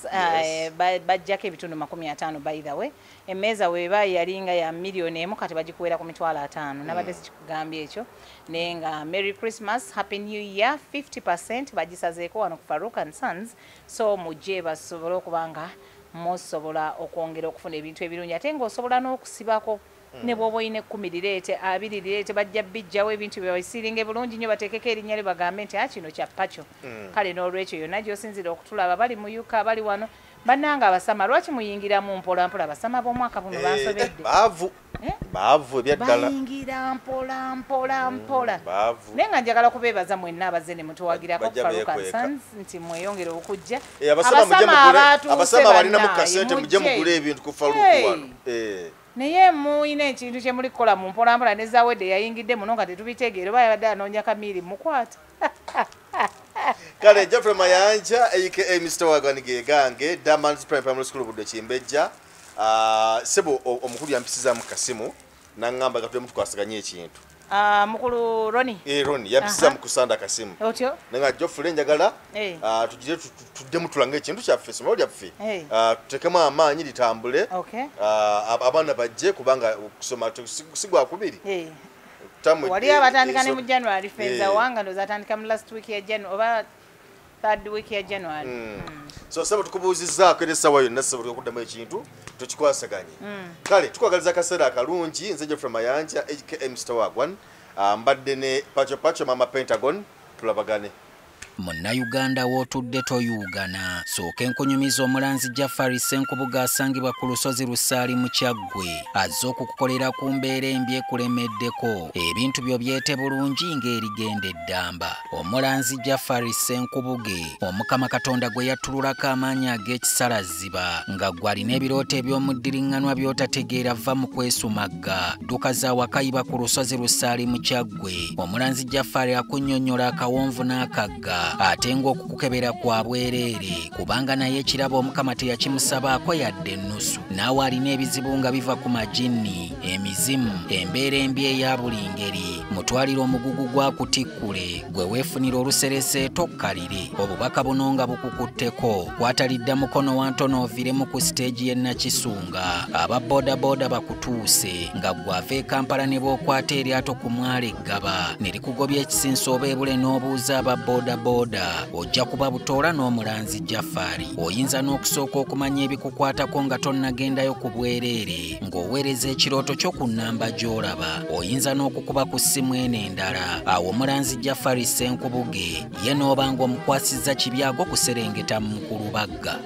Speaker 2: bajjako ebitundu 50 by the way emmeeza weeba yalinga ya miliyoni 1 kati bagikuwera ku mitwalo 5 nabadde sikigambye ekyo naye nga Merry Christmas Happy New Year 50% bagisazeeko wano ku Farouk and Sons so mujje basobole okubanga musobola okwongera okufuna ebintu ebirungi ate ng'osobola n'okusibako ne bwoba oyina 10 lireete 2 lireete bajja bijjawo ebintu byebasiringe bulungi nnyo bateekeko erinnya lye bagambe nti kino kya Pacho kale n'olwekyo yonna gy'osinzira okutulaba bali mu yuka bali wano bannanga abasama lwaki muyingiramu mpolampola abasama b'omwaka buno bansobedde
Speaker 1: baavu ebyaddala
Speaker 2: bayingira mpola naye nga njagala kubeebaza mwenna abaze ne mutuwagirako Farouk and Sons nti mweyongere okujja
Speaker 1: abasama balinamu kasente mujje mugule ebintu ku Farouk wano
Speaker 2: naye muyina ekintu kye muli kukola mu mpolampola ne Zawedde yayingidde muno nga tetubitegeera oba yabadde anoonya Kamiri mukwata
Speaker 1: kale Geoffrey Mayanja aka Mr. Wagwan Gegange Diamonds Primary School budde Kimbejja sebo omukulu yampisiza mu kasimu nangamba gatwe mutukwasaganye ekintu
Speaker 2: mukulu Roni
Speaker 1: Roni yampisiza mu kusanda kasimu
Speaker 2: otyo
Speaker 1: nanga Geoffrey njagala tujire tudde mutulanga ekintu kyaffe somo lyaffe tutekemu amaanyi litambule abana bajje kubanga kusoma sigwa kubiri
Speaker 2: wali abatandika ne mu January fenza wanga ndo zatandika mu last week ya January oba third week ya January
Speaker 1: so sabo tukubuuzizzaako era sawa yonna sabo tukuddamu ekintu tukikwasaganye kale tukwagaliza akaseera akalungi nze Geoffrey Mayanja aka Mr. Wagwan mbadde ne Pacho Mama Pentagon tulabagane
Speaker 3: Munnayuganda w'otudde toyugana sooka enkunyumiza omulanzi Jafari Ssenkubuga asangibwa ku lusozi Lusaali mu Kyaggwe azze okukukolera ku mbeera embi ekulemeddeko ebintu byo byete bulungi ng'erigenda eddamba omulanzi Jafari Ssenkubuge Omukama Katonda gwe yattululako amaanyi ag'ekisalaziba nga gwe alina ebirooto eby'omuddiriŋŋanwa by'otategeera vva mu kwesumagga dduka za wakayiba ku lusozi Lusaali mu Kyaggwe omulanzi Jafari akunnyonnyola akawonvu n'akagga ate ng'okukukebera kwa bwereere kubanga naye ekirabo Omukama teyakimusabaako yadde ennusu naawe alina ebizibu nga biva ku majinni emizimu embeera embi eya buli ngeri mutwalire omugugu gwa kutikkule gwe weefunira oluserese tokkalire obubaka buno nga bukukutteko kwatalidda mukono wa ntono oviremu ku siteegi y'e Nakisunga aba boodabooda bakutuuse nga gwe ava e Kampala ne bookwata eryato ku mwalo Eggaba ne likugobya ekisinsa oba ebule n'obuuza aba boodabooda ojja kuba butoola n'omulanzi Jafari oyinza n'okusooka okumanya ebikukwatako nga tonnagendayo ku bwereere ng'oweereza ekirooto kyo ku nnamba gy'olaba oyinza n'okukuba ku ssimu eno endala awo omulanzi Jafari Ssenkubuge ye n'oba ng'omukwasizza kibyago kuserengeta mu Kulubagga.